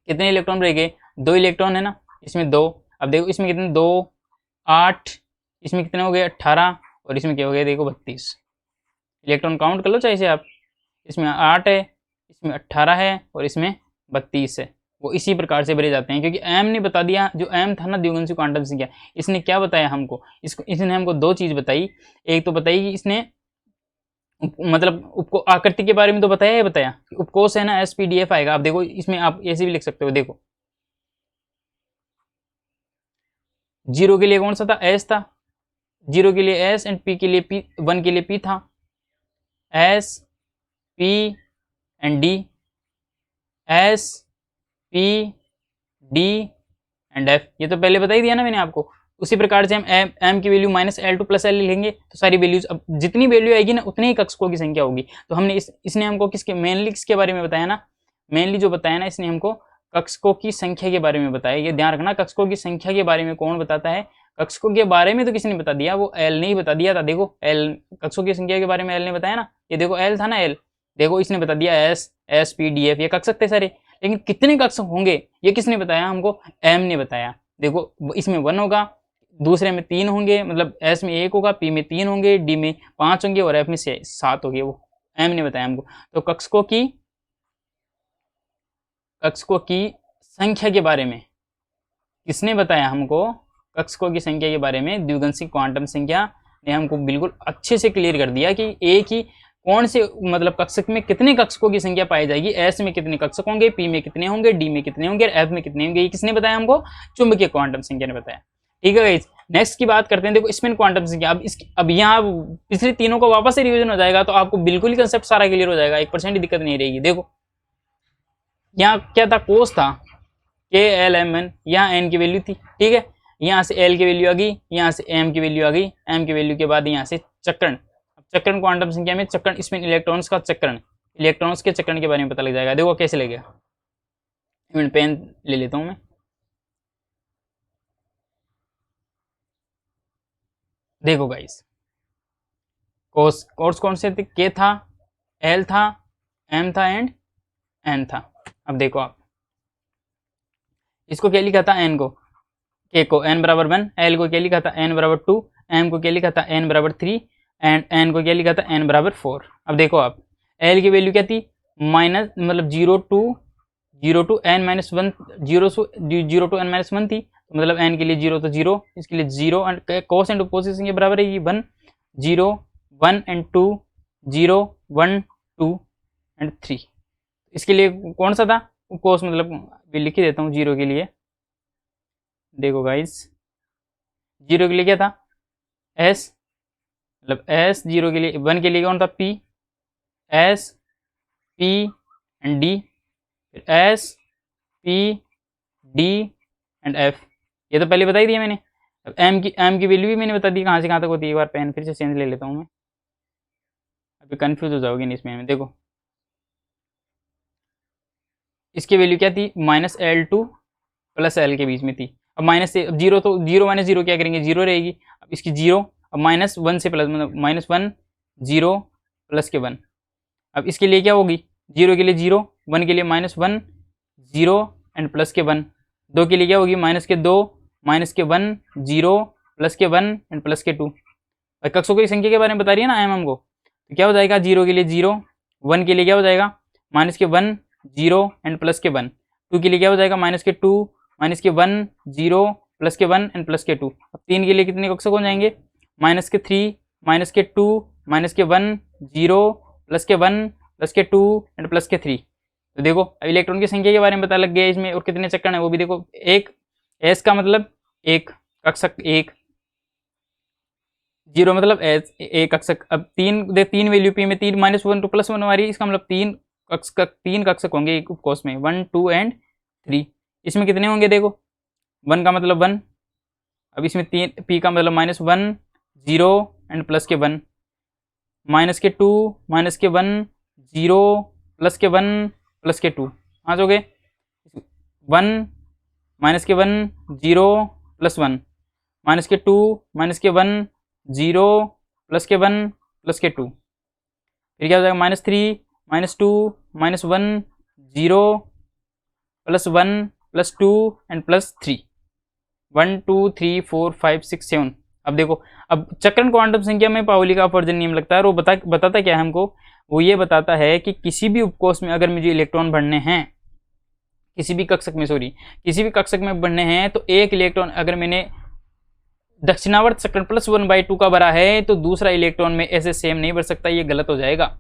Speaker 1: कितने इलेक्ट्रॉन रह गए, 2 इलेक्ट्रॉन है ना, इसमें 2। अब देखो इसमें कितने 2 8, इसमें कितने हो गए 18 और इसमें क्या हो गया देखो 32 इलेक्ट्रॉन। काउंट कर लो चाहे से आप, इसमें 8 है, इसमें 18 है और इसमें 32 है। वो इसी प्रकार से भरे जाते हैं क्योंकि एम ने बता दिया, जो एम था ना द्विगुणित क्वांटम संख्या, इसने क्या बताया हमको, इसने हमको 2 चीज़ बताई। एक तो बताई कि इसने मतलब आकृति के बारे में तो बताया उपकोष है ना SPDF आएगा। आप देखो इसमें आप ऐसे भी लिख सकते हो, देखो 0 के लिए कौन सा था, S था, 0 के लिए S एंड P के लिए P, 1 के लिए P था, S P and D, S P D and F। ये तो पहले बता ही दिया ना मैंने आपको। उसी प्रकार से हम m की वैल्यू -L2 + L लिखेंगे तो सारी वैल्यूज, अब जितनी वैल्यू आएगी ना उतनी ही कक्षकों की संख्या होगी। तो हमने इसने हमको मेनली किसके बारे में बताया ना, मेनली जो बताया ना इसने हमको कक्षकों की संख्या के बारे में बताया। ये ध्यान रखना, कक्षकों की संख्या के बारे में कौन बताता है, कक्षकों के बारे में तो किसी ने बता दिया, वो एल ने ही बता दिया था। देखो एल, कक्षकों की संख्या के बारे में एल ने बताया ना, ये देखो एल था ना, एल देखो इसने बता दिया, S S P D F, ये कक्षक थे सारे। लेकिन कितने कक्षक होंगे ये किसने बताया हमको, एम ने बताया। देखो इसमें 1 होगा, दूसरे में 3 होंगे, मतलब एस में 1 होगा, पी में 3 होंगे, डी में 5 होंगे और एफ में 7 होंगे, वो एम ने बताया हमको। तो कक्षकों की संख्या के बारे में किसने बताया हमको, कक्षकों की संख्या के बारे में द्विगंशिक क्वांटम संख्या ने हमको बिल्कुल अच्छे से क्लियर कर दिया कि एक ही कौन से मतलब कक्षक में कितने कक्षकों की संख्या पाई जाएगी, एस में कितने कक्षक होंगे, पी में कितने होंगे, डी में कितने होंगे, एफ में कितने होंगे, ये किसने बताया हमको, चुंबकीय क्वांटम संख्या ने बताया। ठीक है गाइस, नेक्स्ट की बात करते हैं। देखो स्पिन क्वांटम संख्या, अब यहाँ पिछले तीनों को वापस से रिवीजन हो जाएगा, तो आपको बिल्कुल ही कंसेप्ट सारा क्लियर हो जाएगा, 1% ही दिक्कत नहीं रहेगी। देखो यहाँ क्या था, कोस था, के एल एम एन, यहाँ एन की वैल्यू थी। ठीक है, यहाँ से एल की वैल्यू आ गई, यहाँ से एम की वैल्यू आ गई, एम की वैल्यू के बाद यहाँ से चक्रण। चक्रण क्वांटम संख्या में चक्रण, इसमें इलेक्ट्रॉन्स का चक्रण, इलेक्ट्रॉन्स के चक्रण के बारे में पता लग जाएगा। देखो कैसे लगेगा, पेन ले लेता हूं मैं। देखो गाइस, कोर्स कौन से थे, के था, एल था, एम था एंड एन था। अब देखो आप इसको क्या लिखा था, एन को, के को एन बराबर 1, एल को क्या लिखा था, एन बराबर 2, एम को क्या लिखा था, एन बराबर 3 एंड एन को क्या लिखा था, एन बराबर 4। अब देखो आप एल की वैल्यू क्या थी, माइनस मतलब 0 to n minus 1, 0 to n minus 1 थी, तो मतलब n के लिए 0 तो 0, इसके लिए 0 एंड कॉस एंड अपोजिशन के बराबर है ये 1 0 1 एंड 2 0 1 2 एंड 3। इसके लिए कौन सा था, कोस मतलब भी लिख ही देता हूँ 0 के लिए। देखो गाइस 0 के लिए क्या था, s, मतलब s, 0 के लिए 1 के लिए कौन था, p, s p and d, फिर s p d and f, ये तो पहले बता ही दिया मैंने। अब m की वैल्यू भी मैंने बता दी कहाँ से कहाँ तक होती है। एक बार पेन फिर से चेंज ले लेता हूँ मैं, अभी कंफ्यूज हो जाओगे नहीं इसमें। देखो इसकी वैल्यू क्या थी, -L2 प्लस L के बीच में थी। अब माइनस से, अब 0 तो 0 माइनस 0 क्या करेंगे, 0 रहेगी। अब इसकी 0, अब -1 से प्लस, मतलब -1 0 प्लस के 1। अब इसके लिए क्या होगी, 0 के लिए 0, 1 के लिए -1 0 एंड प्लस के 1, 2 के लिए क्या होगी, -2 -1 0 प्लस के 1 एंड प्लस के 2। कक्षों की संख्या के बारे में बता रही है ना एम हमको, तो क्या हो जाएगा, 0 के लिए 0, 1 के लिए क्या हो जाएगा, -1 0 एंड प्लस के 1, 2 के लिए क्या हो जाएगा, -2 -1 0 प्लस के 1 एंड प्लस के 2। अब 3 के लिए कितने कक्षक हो जाएंगे, -3 -2 -1 0 प्लस के 1 प्लस के 2 एंड प्लस के 3। तो देखो अब इलेक्ट्रॉन की संख्या के बारे में पता लग गया इसमें, और कितने चक्रण है वो भी देखो। एक एस का मतलब एक कक्षक, एक 0 मतलब एस एक कक्षक। अब 3 वैल्यू पी में 3 -1 टू +1 हमारी, इसका मतलब 3 कक्षक होंगे एक उपकोष में, 1 2 एंड 3। इसमें कितने होंगे, देखो 1 का मतलब 1, अब इसमें 3 पी का मतलब -1 0 एंड प्लस के 1, माइनस के 2 माइनस के 1 0 प्लस के 1 प्लस के 2, हाँ हो गए 1 माइनस के 1 0 प्लस 1 माइनस के 2 माइनस के 1 0 प्लस के 1 प्लस के 2, फिर क्या हो जाएगा, -3 -2 -1 0 प्लस 1 प्लस 2 एंड प्लस 3, 1 2 3 4 5 6 7। अब देखो अब चक्रण क्वांटम संख्या में पाउली का अपवर्जन नियम लगता है, और वो बताता क्या है हमको, वो ये बताता है कि किसी भी उपकोष में अगर मुझे इलेक्ट्रॉन भरने हैं, किसी भी कक्षक में भरने हैं, तो एक इलेक्ट्रॉन अगर मैंने दक्षिणावर्त चक्रण +1/2 का भरा है, तो दूसरा इलेक्ट्रॉन में ऐसे सेम नहीं भर सकता, ये गलत हो जाएगा।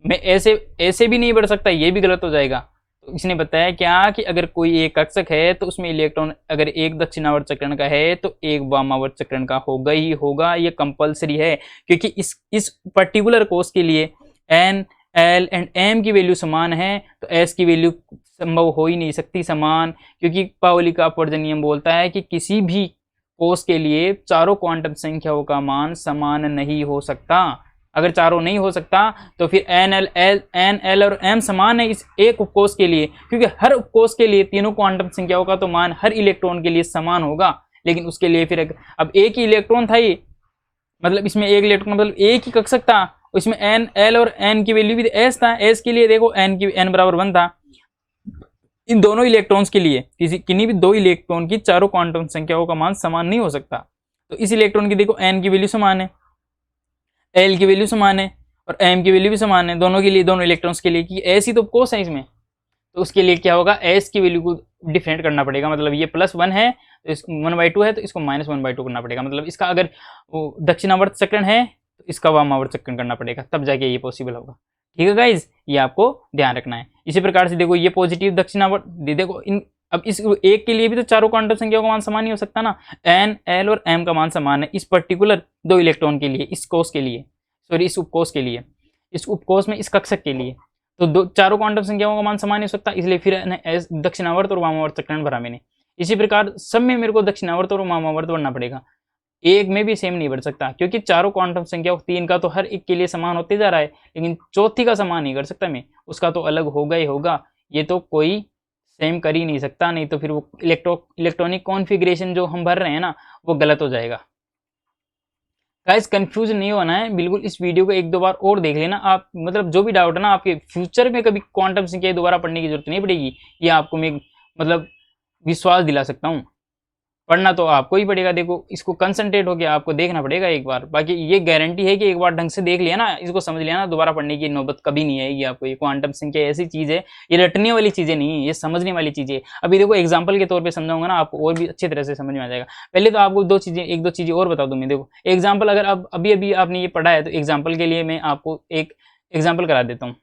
Speaker 1: मैं ऐसे भी नहीं भर सकता, ये भी गलत हो जाएगा। तो इसने बताया क्या कि अगर कोई एक कक्षक है तो उसमें इलेक्ट्रॉन अगर एक दक्षिणावर्त चक्रण का है तो एक वामावर्त चक्रण का होगा ही होगा, ये कंपलसरी है। क्योंकि इस पर्टिकुलर कोर्स के लिए एन एल एंड एम की वैल्यू समान है, तो एस की वैल्यू संभव हो ही नहीं सकती समान, क्योंकि पाउली का अपवर्जन नियम बोलता है कि किसी भी कोर्स के लिए चारों क्वांटम संख्याओं का मान समान नहीं हो सकता। अगर चारों नहीं हो सकता तो फिर एन एल और एम समान है इस एक उपकोष के लिए, क्योंकि हर उपकोष के लिए तीनों क्वांटम संख्याओं का तो मान हर इलेक्ट्रॉन के लिए समान होगा। लेकिन उसके लिए फिर अब एक ही इलेक्ट्रॉन था ये, मतलब इसमें एक इलेक्ट्रॉन मतलब एक ही कक्षक था, इसमें एन एल और एन की वैल्यू भी एस था। एस के लिए देखो एन की एन बराबर 1 था। इन दोनों इलेक्ट्रॉन्स के लिए किन्हीं भी दो इलेक्ट्रॉन की चारों क्वांटम संख्याओं का मान समान नहीं हो सकता। तो इस इलेक्ट्रॉन की देखो एन की वैल्यू समान है, एल की वैल्यू समान है और एम की वैल्यू भी समान है दोनों के लिए, दोनों इलेक्ट्रॉन्स के लिए, कि एस ही तो कोस है इसमें। तो उसके लिए क्या होगा, एस की वैल्यू को डिफरेंट करना पड़ेगा। मतलब ये +1 है तो इस 1/2 है तो इसको -1/2 करना पड़ेगा। मतलब इसका अगर दक्षिणावर्त चक्रण है तो इसका वामावर्त चक्रण करना पड़ेगा, तब जाके ये पॉसिबल होगा। ठीक है गाइज, ये आपको ध्यान रखना है। इसी प्रकार से देखो ये पॉजिटिव दक्षिणावर्त, देखो इन अब इस एक के लिए भी तो चारों क्वांटम संख्याओं का मान समान ही हो सकता ना, एन एल और एम का मान समान है इस पर्टिकुलर दो इलेक्ट्रॉन के लिए, इस कोष के लिए, सॉरी इस उपकोष के लिए, इस उपकोष में इस कक्षक के लिए। तो दो चारों क्वांटम संख्याओं का मान समान नहीं हो सकता, इसलिए फिर दक्षिणावर्त और वामावर्त चक्रण भरा मैंने। इसी प्रकार सब में मेरे को दक्षिणावर्त और वामावर्त बढ़ना पड़ेगा, एक में भी सेम नहीं बढ़ सकता, क्योंकि चारों क्वांटम संख्याओं 3 का तो हर एक के लिए समान होते जा रहा है, लेकिन चौथी का समान नहीं कर सकता मैं, उसका तो अलग होगा ही होगा। ये तो कोई सेम कर ही नहीं सकता, नहीं तो फिर वो इलेक्ट्रॉनिक कॉन्फ़िगरेशन जो हम भर रहे हैं ना वो गलत हो जाएगा। गाइस कंफ्यूज नहीं होना है बिल्कुल, इस वीडियो को एक दो बार और देख लेना आप, मतलब जो भी डाउट है ना आपके फ्यूचर में कभी क्वांटम संख्या दोबारा पढ़ने की जरूरत नहीं पड़ेगी, ये आपको मैं मतलब विश्वास दिला सकता हूँ। पढ़ना तो आपको ही पड़ेगा, देखो इसको कंसंट्रेट होकर आपको देखना पड़ेगा एक बार। बाकी ये गारंटी है कि एक बार ढंग से देख लिया ना, इसको समझ लिया ना, दोबारा पढ़ने की नौबत कभी नहीं आएगी आपको। ये क्वांटम संख्या ऐसी चीज़ है, ये रटने वाली चीज़ें नहीं है, ये समझने वाली चीज़ें है। अभी देखो एग्जाम्पल के तौर पर समझाऊंगा ना आपको और भी अच्छी तरह से समझ में आ जाएगा। पहले तो आपको एक दो चीज़ें और बता दूँ मैं। देखो एग्जाम्पल, अगर अब अभी आपने ये पढ़ा है तो एग्जाम्पल के लिए मैं आपको एक एग्जाम्पल करा देता हूँ।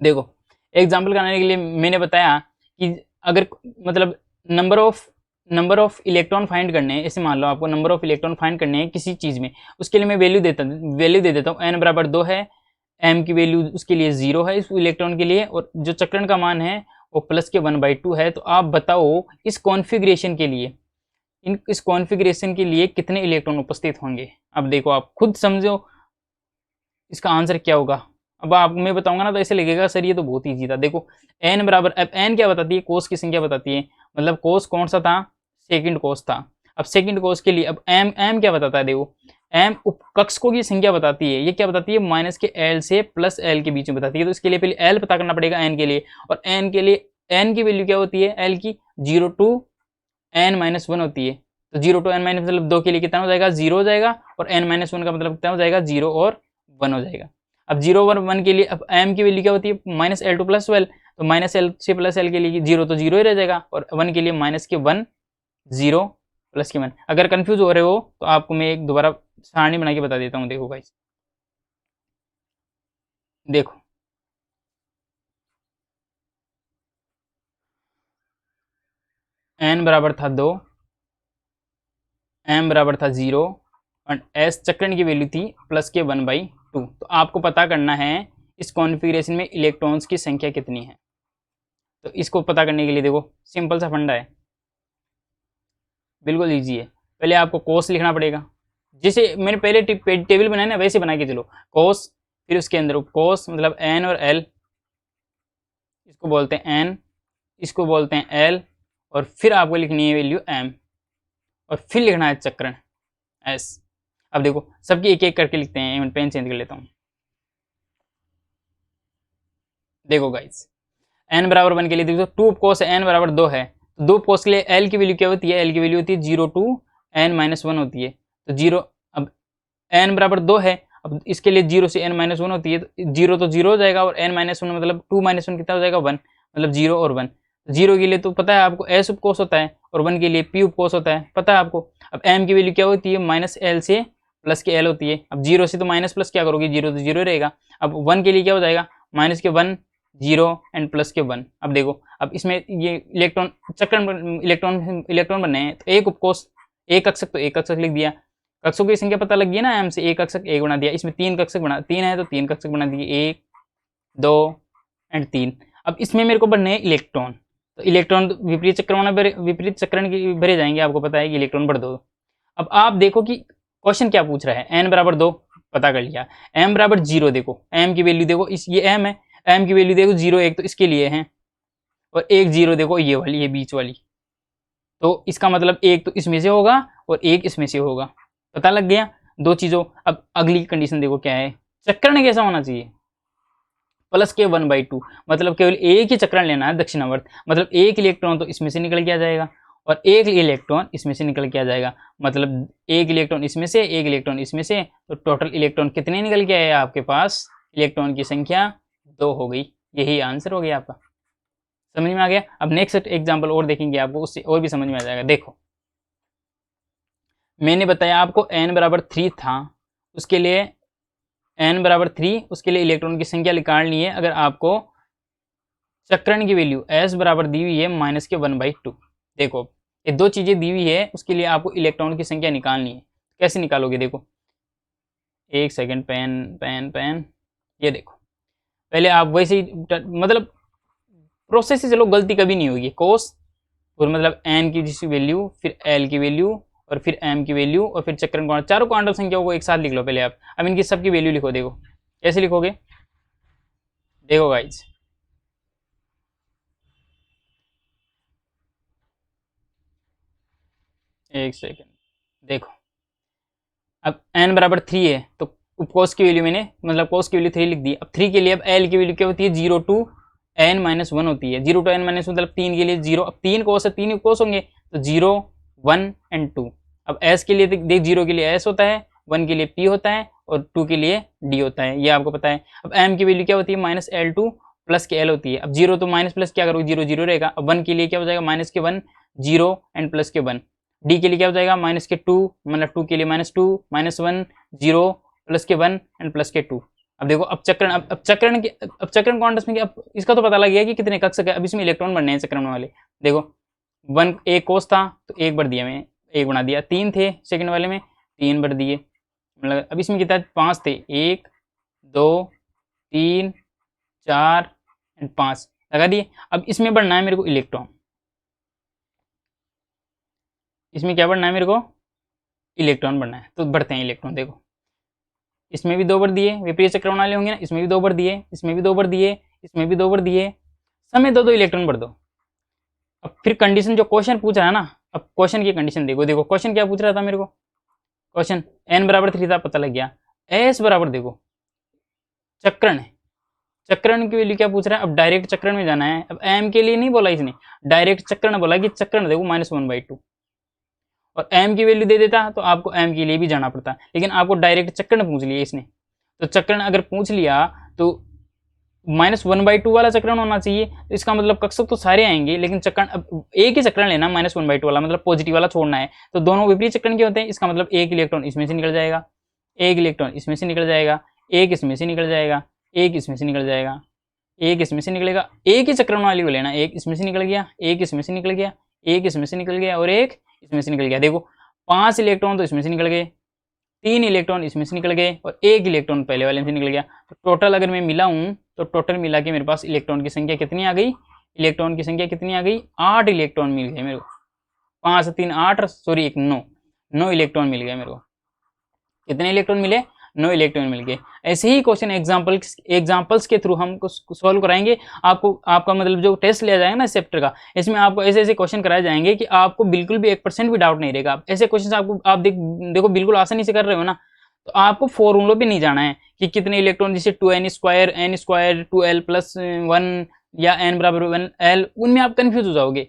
Speaker 1: देखो एग्जाम्पल कराने के लिए मैंने बताया कि अगर मतलब नंबर ऑफ इलेक्ट्रॉन फाइंड करने हैं, ऐसे मान लो आपको नंबर ऑफ इलेक्ट्रॉन फाइंड करने हैं किसी चीज़ में, उसके लिए मैं वैल्यू दे देता हूँ n बराबर 2 है, m की वैल्यू उसके लिए 0 है इस इलेक्ट्रॉन के लिए, और जो चक्रण का मान है वो प्लस के 1/2 है। तो आप बताओ इस कॉन्फ़िगरेशन के लिए, इस कॉन्फ़िगरेशन के लिए कितने इलेक्ट्रॉन उपस्थित होंगे। अब देखो आप खुद समझो इसका आंसर क्या होगा। अब आपको मैं बताऊंगा ना तो ऐसे लगेगा सर ये तो बहुत ईजी था। देखो n बराबर, अब n क्या बताती है, कोस की संख्या बताती है, मतलब कोस कौन सा था, सेकंड कोस था। अब सेकंड कोस के लिए अब m क्या बताता है, देखो m उपकक्षकों की संख्या बताती है। ये क्या बताती है, माइनस के l से प्लस l के बीच में बताती है। तो इसके लिए पहले l पता करना पड़ेगा n के लिए, और n के लिए n की वैल्यू क्या होती है, l की 0 to n-1 होती है। तो 0 to n- मतलब 2 के लिए कितना हो जाएगा, 0 हो जाएगा, और n-1 का मतलब कितना हो जाएगा, 0 और 1 हो जाएगा। अब 0 और 1 के लिए अब m की वैल्यू क्या होती है, -l to +12, तो -l से +l के लिए 0 तो 0 ही रह जाएगा, और 1 के लिए -1 0 +1। अगर कंफ्यूज हो रहे हो तो आपको मैं एक दोबारा सारणी बना के बता देता हूँ। देखो गाइस, देखो n बराबर था 2, m बराबर था 0 और s चक्रण की वैल्यू थी प्लस के 1/2। तो आपको पता करना है इस कॉन्फ़िगरेशन में इलेक्ट्रॉन्स की संख्या कितनी है। तो इसको पता करने के लिए देखो सिंपल सा फंडा है, बिल्कुल ईजी है। पहले आपको कोस लिखना पड़ेगा, जैसे मैंने पहले टेबल बनाया ना वैसे बना के चलो। कोस, फिर उसके अंदर कोस मतलब n और l, इसको बोलते हैं n, इसको बोलते हैं l, और फिर आपको लिखनी है वैल्यू m, और फिर लिखना है चक्रण s। अब देखो सबकी एक एक करके लिखते हैं, मैं पेन चेंज कर लेता हूँ। देखो गाइस n बराबर 1 के लिए देखो 2 कोस n बराबर 2 है, तो 2 कोस के लिए l की वैल्यू क्या होती है, l की वैल्यू होती है 0 to n-1 होती है। तो 0, अब n बराबर 2 है, अब इसके लिए 0 से n-1 होती है, तो 0 तो 0 हो जाएगा, और n-1 मतलब 2-1 कितना हो जाएगा, 1, मतलब 0 और 1। 0 के लिए तो पता है आपको s उपकोष होता है, और 1 के लिए p उपकोष होता है, पता है आपको। अब m की वैल्यू क्या होती है, -l से प्लस के l होती है। अब 0 से तो माइनस प्लस क्या करोगे, 0 तो 0 रहेगा। अब 1 के लिए क्या हो जाएगा, -1 0 एंड +1। अब देखो अब इसमें ये इलेक्ट्रॉन चक्रण इलेक्ट्रॉन बनने हैं, तो एक उपकोष एक कक्षक, तो एक कक्षक लिख दिया। कक्षकों की संख्या पता लग गई ना, m से एक कक्षक एक बना दिया। इसमें 3 कक्षक बना, 3 है तो 3 कक्षक बना दिए, 1 2 एंड 3। अब इसमें मेरे को बनने हैं इलेक्ट्रॉन, तो इलेक्ट्रॉन विपरीत चक्रण की भरे जाएंगे, आपको पता है कि इलेक्ट्रॉन भर दो। अब आप देखो कि क्वेश्चन क्या पूछ रहा है, n बराबर 2 पता कर लिया, m बराबर 0, देखो m की वैल्यू देखो, इस ये m है, m की वैल्यू देखो 0 1 तो इसके लिए है, और 1 0 देखो ये वाली, ये बीच वाली, तो इसका मतलब एक तो इसमें से होगा और एक इसमें से होगा, पता लग गया दो चीज़ों। अब अगली कंडीशन देखो क्या है, चक्रण कैसा होना चाहिए, प्लस के 1/2, मतलब केवल एक ही चक्रण लेना है दक्षिणावर्त, मतलब एक इलेक्ट्रॉन तो इसमें से निकल के आ जाएगा और एक इलेक्ट्रॉन इसमें से निकल के आ जाएगा, मतलब एक इलेक्ट्रॉन इसमें से एक इलेक्ट्रॉन इसमें से, तो टोटल इलेक्ट्रॉन कितने निकल के आए आपके पास, इलेक्ट्रॉन की संख्या 2 हो गई। यही आंसर हो गया आपका, समझ में आ गया। अब नेक्स्ट एग्जाम्पल और देखेंगे आपको, उससे और भी समझ में आ जाएगा। देखो मैंने बताया आपको n बराबर 3 था, उसके लिए n बराबर 3, उसके लिए इलेक्ट्रॉन की संख्या निकालनी है। अगर आपको चक्रण की वैल्यू s बराबर दी हुई है माइनस के 1/2, देखो ये दो चीजें दी हुई है, उसके लिए आपको इलेक्ट्रॉन की संख्या निकालनी है। कैसे निकालोगे, देखो एक सेकंड, पेन पेन पेन, ये देखो पहले आप वैसे ही मतलब प्रोसेस से चलो, गलती कभी नहीं होगी। कोस और मतलब n की जिस वैल्यू, फिर l की वैल्यू, और फिर m की वैल्यू, और फिर चक्रण क्वांटम, चारों क्वांटम संख्याओं को एक साथ लिख लो पहले आप। अब इनकी सबकी वैल्यू लिखो, देखो कैसे लिखोगे, देखो गाइज एक सेकंड, देखो अब n बराबर 3 है तो कोस की वैल्यू मैंने, मतलब कोस की वैल्यू 3 लिख दी। अब 3 के लिए अब l की वैल्यू क्या होती है, 0 to n-1 होती है। 0 to n-1 मतलब 3 के लिए 0, अब 3 कोस है, 3 कोस होंगे तो 0 1 एंड 2। अब s के लिए देख 0 के लिए s होता है, 1 के लिए p होता है और 2 के लिए d होता है, ये आपको पता है। अब m की वैल्यू क्या होती है, -l2 प्लस के l होती है। अब 0 तो माइनस प्लस क्या करोगे, 0 0 रहेगा। अब 1 के लिए क्या हो जाएगा, माइनस के 1 0 एंड प्लस के 1। डी के लिए क्या हो जाएगा, माइनस के 2, मतलब 2 के लिए -2 -1 0 प्लस के 1 एंड प्लस के 2। अब देखो अब चक्रण, अब चक्रण क्वांटम में, अब इसका तो पता लग गया कि कितने कक्षक है। अब इसमें इलेक्ट्रॉन बनने हैं चक्रण वाले, देखो 1 एक कोस था तो एक भर दिया मैंने, एक बना दिया। 3 थे सेकंड वाले में, 3 भर दिए, मतलब अब इसमें कितना 5 थे, 1 2 3 4 एंड 5 लगा दिए। अब इसमें बढ़ना है मेरे को इलेक्ट्रॉन, इसमें क्या बढ़ना है मेरे को, इलेक्ट्रॉन बढ़ना है। तो बढ़ते हैं इलेक्ट्रॉन, देखो इसमें भी 2 भर दिए, विपरीत चक्रण वाले होंगे ना, इसमें भी 2 भर दिए, इसमें भी 2 भर दिए, इसमें भी 2 भर दिए, समय 2 इलेक्ट्रॉन भर दो। अब फिर कंडीशन जो क्वेश्चन पूछ रहा है ना, अब क्वेश्चन की कंडीशन देखो, देखो क्वेश्चन क्या पूछ रहा था मेरे को, क्वेश्चन n बराबर 3 था, पता लग गया। s बराबर देखो चक्रण है, चक्रण की वैल्यू क्या पूछ रहा है, अब डायरेक्ट चक्रण में जाना है। अब m के लिए नहीं बोला इसने, डायरेक्ट चक्रण बोला कि चक्रण देखो -1/2, और m की वैल्यू दे देता तो आपको m के लिए भी जाना पड़ता, लेकिन आपको डायरेक्ट चक्रण पूछ लिया इसने। तो चक्रण अगर पूछ लिया तो -1/2 वाला चक्रण होना चाहिए, तो इसका मतलब कक्षक तो सारे आएंगे, लेकिन चक्रण अब एक ही चक्रण लेना, -1/2 वाला, मतलब पॉजिटिव वाला छोड़ना है। तो दोनों विपरीत चक्रण के होते हैं, इसका मतलब एक इलेक्ट्रॉन इसमें से निकल जाएगा, एक इलेक्ट्रॉन इसमें से निकल जाएगा, एक इसमें से निकल जाएगा, एक इसमें से निकल जाएगा, एक इसमें से निकलेगा। एक ही चक्रण वाली को लेना, एक इसमें से निकल गया, एक इसमें से निकल गया, एक इसमें से निकल गया और एक इसमें से निकल गया। देखो 5 इलेक्ट्रॉन तो इसमें से निकल गए, 3 इलेक्ट्रॉन इसमें से निकल गए और एक इलेक्ट्रॉन पहले वाले से निकल गया। तो टोटल अगर मैं मिलाऊं तो टोटल मिला के मेरे पास इलेक्ट्रॉन की संख्या कितनी आ गई, इलेक्ट्रॉन की संख्या कितनी आ गई, 8 इलेक्ट्रॉन मिल गए मेरे को। 5 से 3 8, सॉरी 1 9 इलेक्ट्रॉन मिल गए मेरे को। कितने इलेक्ट्रॉन मिले, 9 इलेक्ट्रॉन मिल गए। ऐसे ही क्वेश्चन एग्जाम्पल्स के थ्रू हम सॉल्व कराएंगे। आपको आपका मतलब जो टेस्ट लिया जाएगा ना इस चैप्टर का, इसमें आपको ऐसे ऐसे क्वेश्चन कराए जाएंगे कि आपको बिल्कुल भी 1% भी डाउट नहीं रहेगा। ऐसे क्वेश्चन आपको आप देखो बिल्कुल आसानी से कर रहे हो ना, तो आपको फॉर्मूलों पे नहीं जाना है कि कितने इलेक्ट्रॉन, जैसे 2n² 2l+1 या n बराबर 1l, उनमें आप कंफ्यूज हो जाओगे।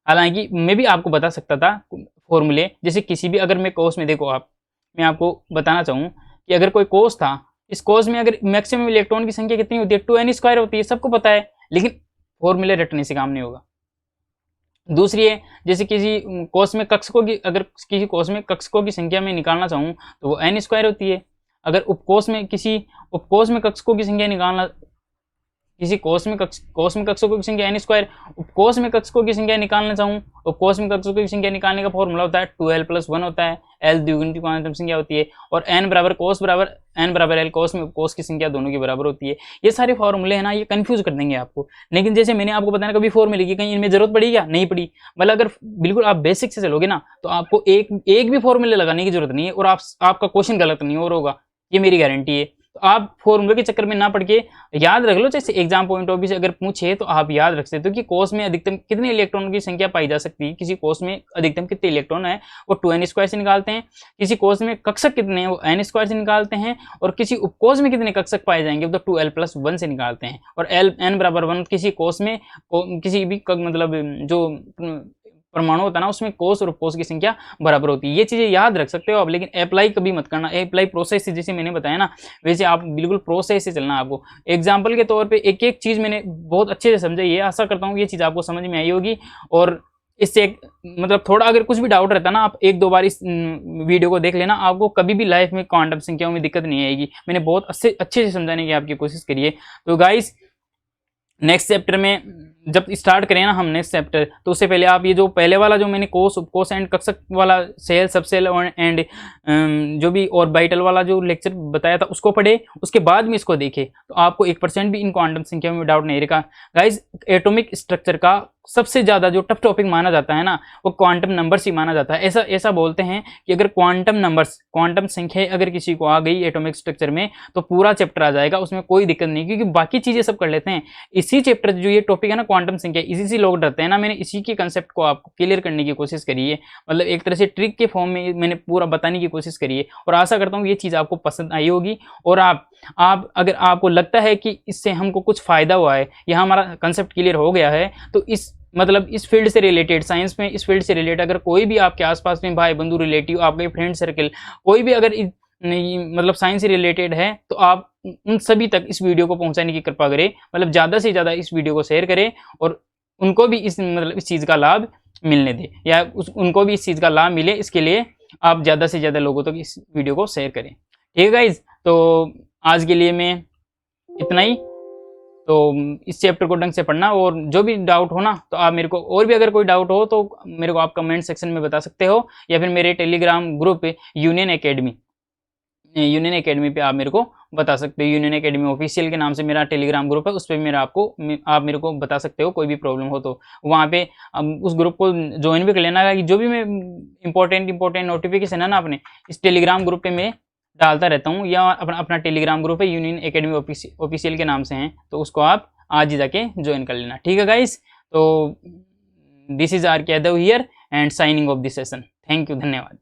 Speaker 1: हालांकि मैं भी आपको बता सकता था फॉर्मूले, जैसे किसी भी, अगर मैं कोर्स में देखो आप, मैं आपको बताना चाहूँ कि अगर कोई कोस था, इस कोस में अगर मैक्सिमम इलेक्ट्रॉन की संख्या कितनी होती है, 2n² होती है, सबको पता है, लेकिन फॉर्मूले रटने से काम नहीं होगा। दूसरी है, जैसे किसी कोस में कक्षकों की, अगर किसी कोस में कक्षकों की संख्या में निकालना चाहूँ तो वो n² होती है। अगर उपकोष में किसी उपकोष में कक्षकों की संख्या निकालना, किसी कोष में कक्षकों की संख्या n², उपकोष में कक्षकों की संख्या निकालना चाहूँ, उपकोष में कक्षकों की संख्या निकालने का फॉर्मूला होता है 2l+1 होता है, l द्विगुणित क्वांटम संख्या होती है, और n बराबर l, कोष में उपकोष की संख्या दोनों की बराबर होती है। ये सारे फॉर्मूले हैं ना, ये कंफ्यूज कर देंगे आपको। लेकिन जैसे मैंने आपको बताया कभी फॉर्मूले की कहीं इनमें जरूरत पड़ी क्या, नहीं पड़ी। मतलब अगर बिल्कुल आप बेसिक से चलोगे ना, तो आपको एक भी फॉर्मूले लगाने की जरूरत नहीं है और आपका क्वेश्चन गलत नहीं और होगा, ये मेरी गारंटी है। तो आप फॉर्मूले के चक्कर में ना पड़ के याद रख लो, जैसे एग्जाम पॉइंट ऑफ व्यू से अगर पूछे तो आप याद रख सकते हो कि कोष में अधिकतम कितने इलेक्ट्रॉन की संख्या पाई जा सकती है, किसी कोष में अधिकतम कितने इलेक्ट्रॉन है वो 2n² से निकालते हैं, किसी कोष में कक्षक कितने हैं वो n² से निकालते हैं, और किसी उपकोष में कितने कक्षक पाए जाएंगे वो तो 2l+1 से निकालते हैं, और n बराबर 1 किसी कोष में किसी भी मतलब जो परमाणु होता है ना उसमें कोष और उपकोष की संख्या बराबर होती है। ये चीजें याद रख सकते हो आप, लेकिन अप्लाई कभी मत करना। अप्लाई प्रोसेस से जैसे मैंने बताया ना वैसे आप बिल्कुल प्रोसेस से चलना। आपको एग्जाम्पल के तौर पे एक एक चीज मैंने बहुत अच्छे से समझाई है, आशा करता हूँ ये चीज आपको समझ में आई होगी। और इससे मतलब थोड़ा अगर कुछ भी डाउट रहता ना आप एक दो बार इस वीडियो को देख लेना, आपको कभी भी लाइफ में क्वांटम संख्याओं में दिक्कत नहीं आएगी। मैंने बहुत अच्छे से समझाने की आपकी कोशिश करी है। तो गाइस नेक्स्ट चैप्टर में जब स्टार्ट करें ना हम नेक्स्ट चैप्टर, तो उससे पहले आप ये जो पहले वाला जो मैंने कोष उपकोष एंड कक्षक वाला सेल सबसेल एंड जो भी ऑर्बिटल वाला जो लेक्चर बताया था उसको पढ़े, उसके बाद में इसको देखे तो आपको 1% भी इन क्वांटम संख्याओं में डाउट नहीं रहेगा। गाइज एटॉमिक स्ट्रक्चर का सबसे ज्यादा जो टफ टॉपिक माना जाता है ना वो क्वांटम नंबर्स ही माना जाता है। ऐसा बोलते हैं कि अगर क्वांटम नंबर्स क्वांटम संख्या अगर किसी को आ गई एटॉमिक स्ट्रक्चर में तो पूरा चैप्टर आ जाएगा, उसमें कोई दिक्कत नहीं, क्योंकि बाकी चीजें सब कर लेते हैं। इसी चैप्टर जो ये टॉपिक है ना क्वांटम संख्या, इसी से लोग डरते हैं ना। मैंने इसी के कंसेप्ट को आपको क्लियर करने की कोशिश करी है, मतलब एक तरह से ट्रिक के फॉर्म में मैंने पूरा बताने की कोशिश करी है, और आशा करता हूँ ये चीज आपको पसंद आई होगी। और आप अगर आपको लगता है कि इससे हमको कुछ फायदा हुआ है या हमारा कंसेप्ट क्लियर हो गया है, तो इस फील्ड से रिलेटेड, साइंस में इस फील्ड से रिलेटेड अगर कोई भी आपके आसपास में भाई बंधु रिलेटिव आपके फ्रेंड सर्कल कोई भी अगर मतलब साइंस से रिलेटेड है तो आप उन सभी तक इस वीडियो को पहुंचाने की कृपा करें, मतलब ज़्यादा से ज़्यादा इस वीडियो को शेयर करें और उनको भी इस चीज़ का लाभ मिलने दें, या उनको भी इस चीज़ का लाभ मिले, इसके लिए आप ज़्यादा से ज़्यादा लोगों तक इस वीडियो को शेयर करें। ठीक है गाइज, तो आज के लिए मैं इतना ही। तो इस चैप्टर को ढंग से पढ़ना, और जो भी डाउट हो ना तो आप मेरे को, और भी अगर कोई डाउट हो तो मेरे को आप कमेंट सेक्शन में बता सकते हो, या फिर मेरे टेलीग्राम ग्रुप यूनियन एकेडमी पे आप मेरे को बता सकते हो। यूनियन एकेडमी ऑफिशियल के नाम से मेरा टेलीग्राम ग्रुप है, उस पर मेरा आप मेरे को बता सकते हो कोई भी प्रॉब्लम हो तो वहाँ पे उस ग्रुप को ज्वाइन भी कर लेना है। जो भी मैं इंपॉर्टेंट नोटिफिकेशन है ना अपने इस टेलीग्राम ग्रुप पे मैं डालता रहता हूँ, या अपना टेलीग्राम ग्रुप है यूनियन एकेडमी ऑफिशियल के नाम से हैं, तो उसको आप आज ही जाके ज्वाइन कर लेना। ठीक है गाइस, तो दिस इज आर के Yadav here and signing off this session. Thank you, धन्यवाद।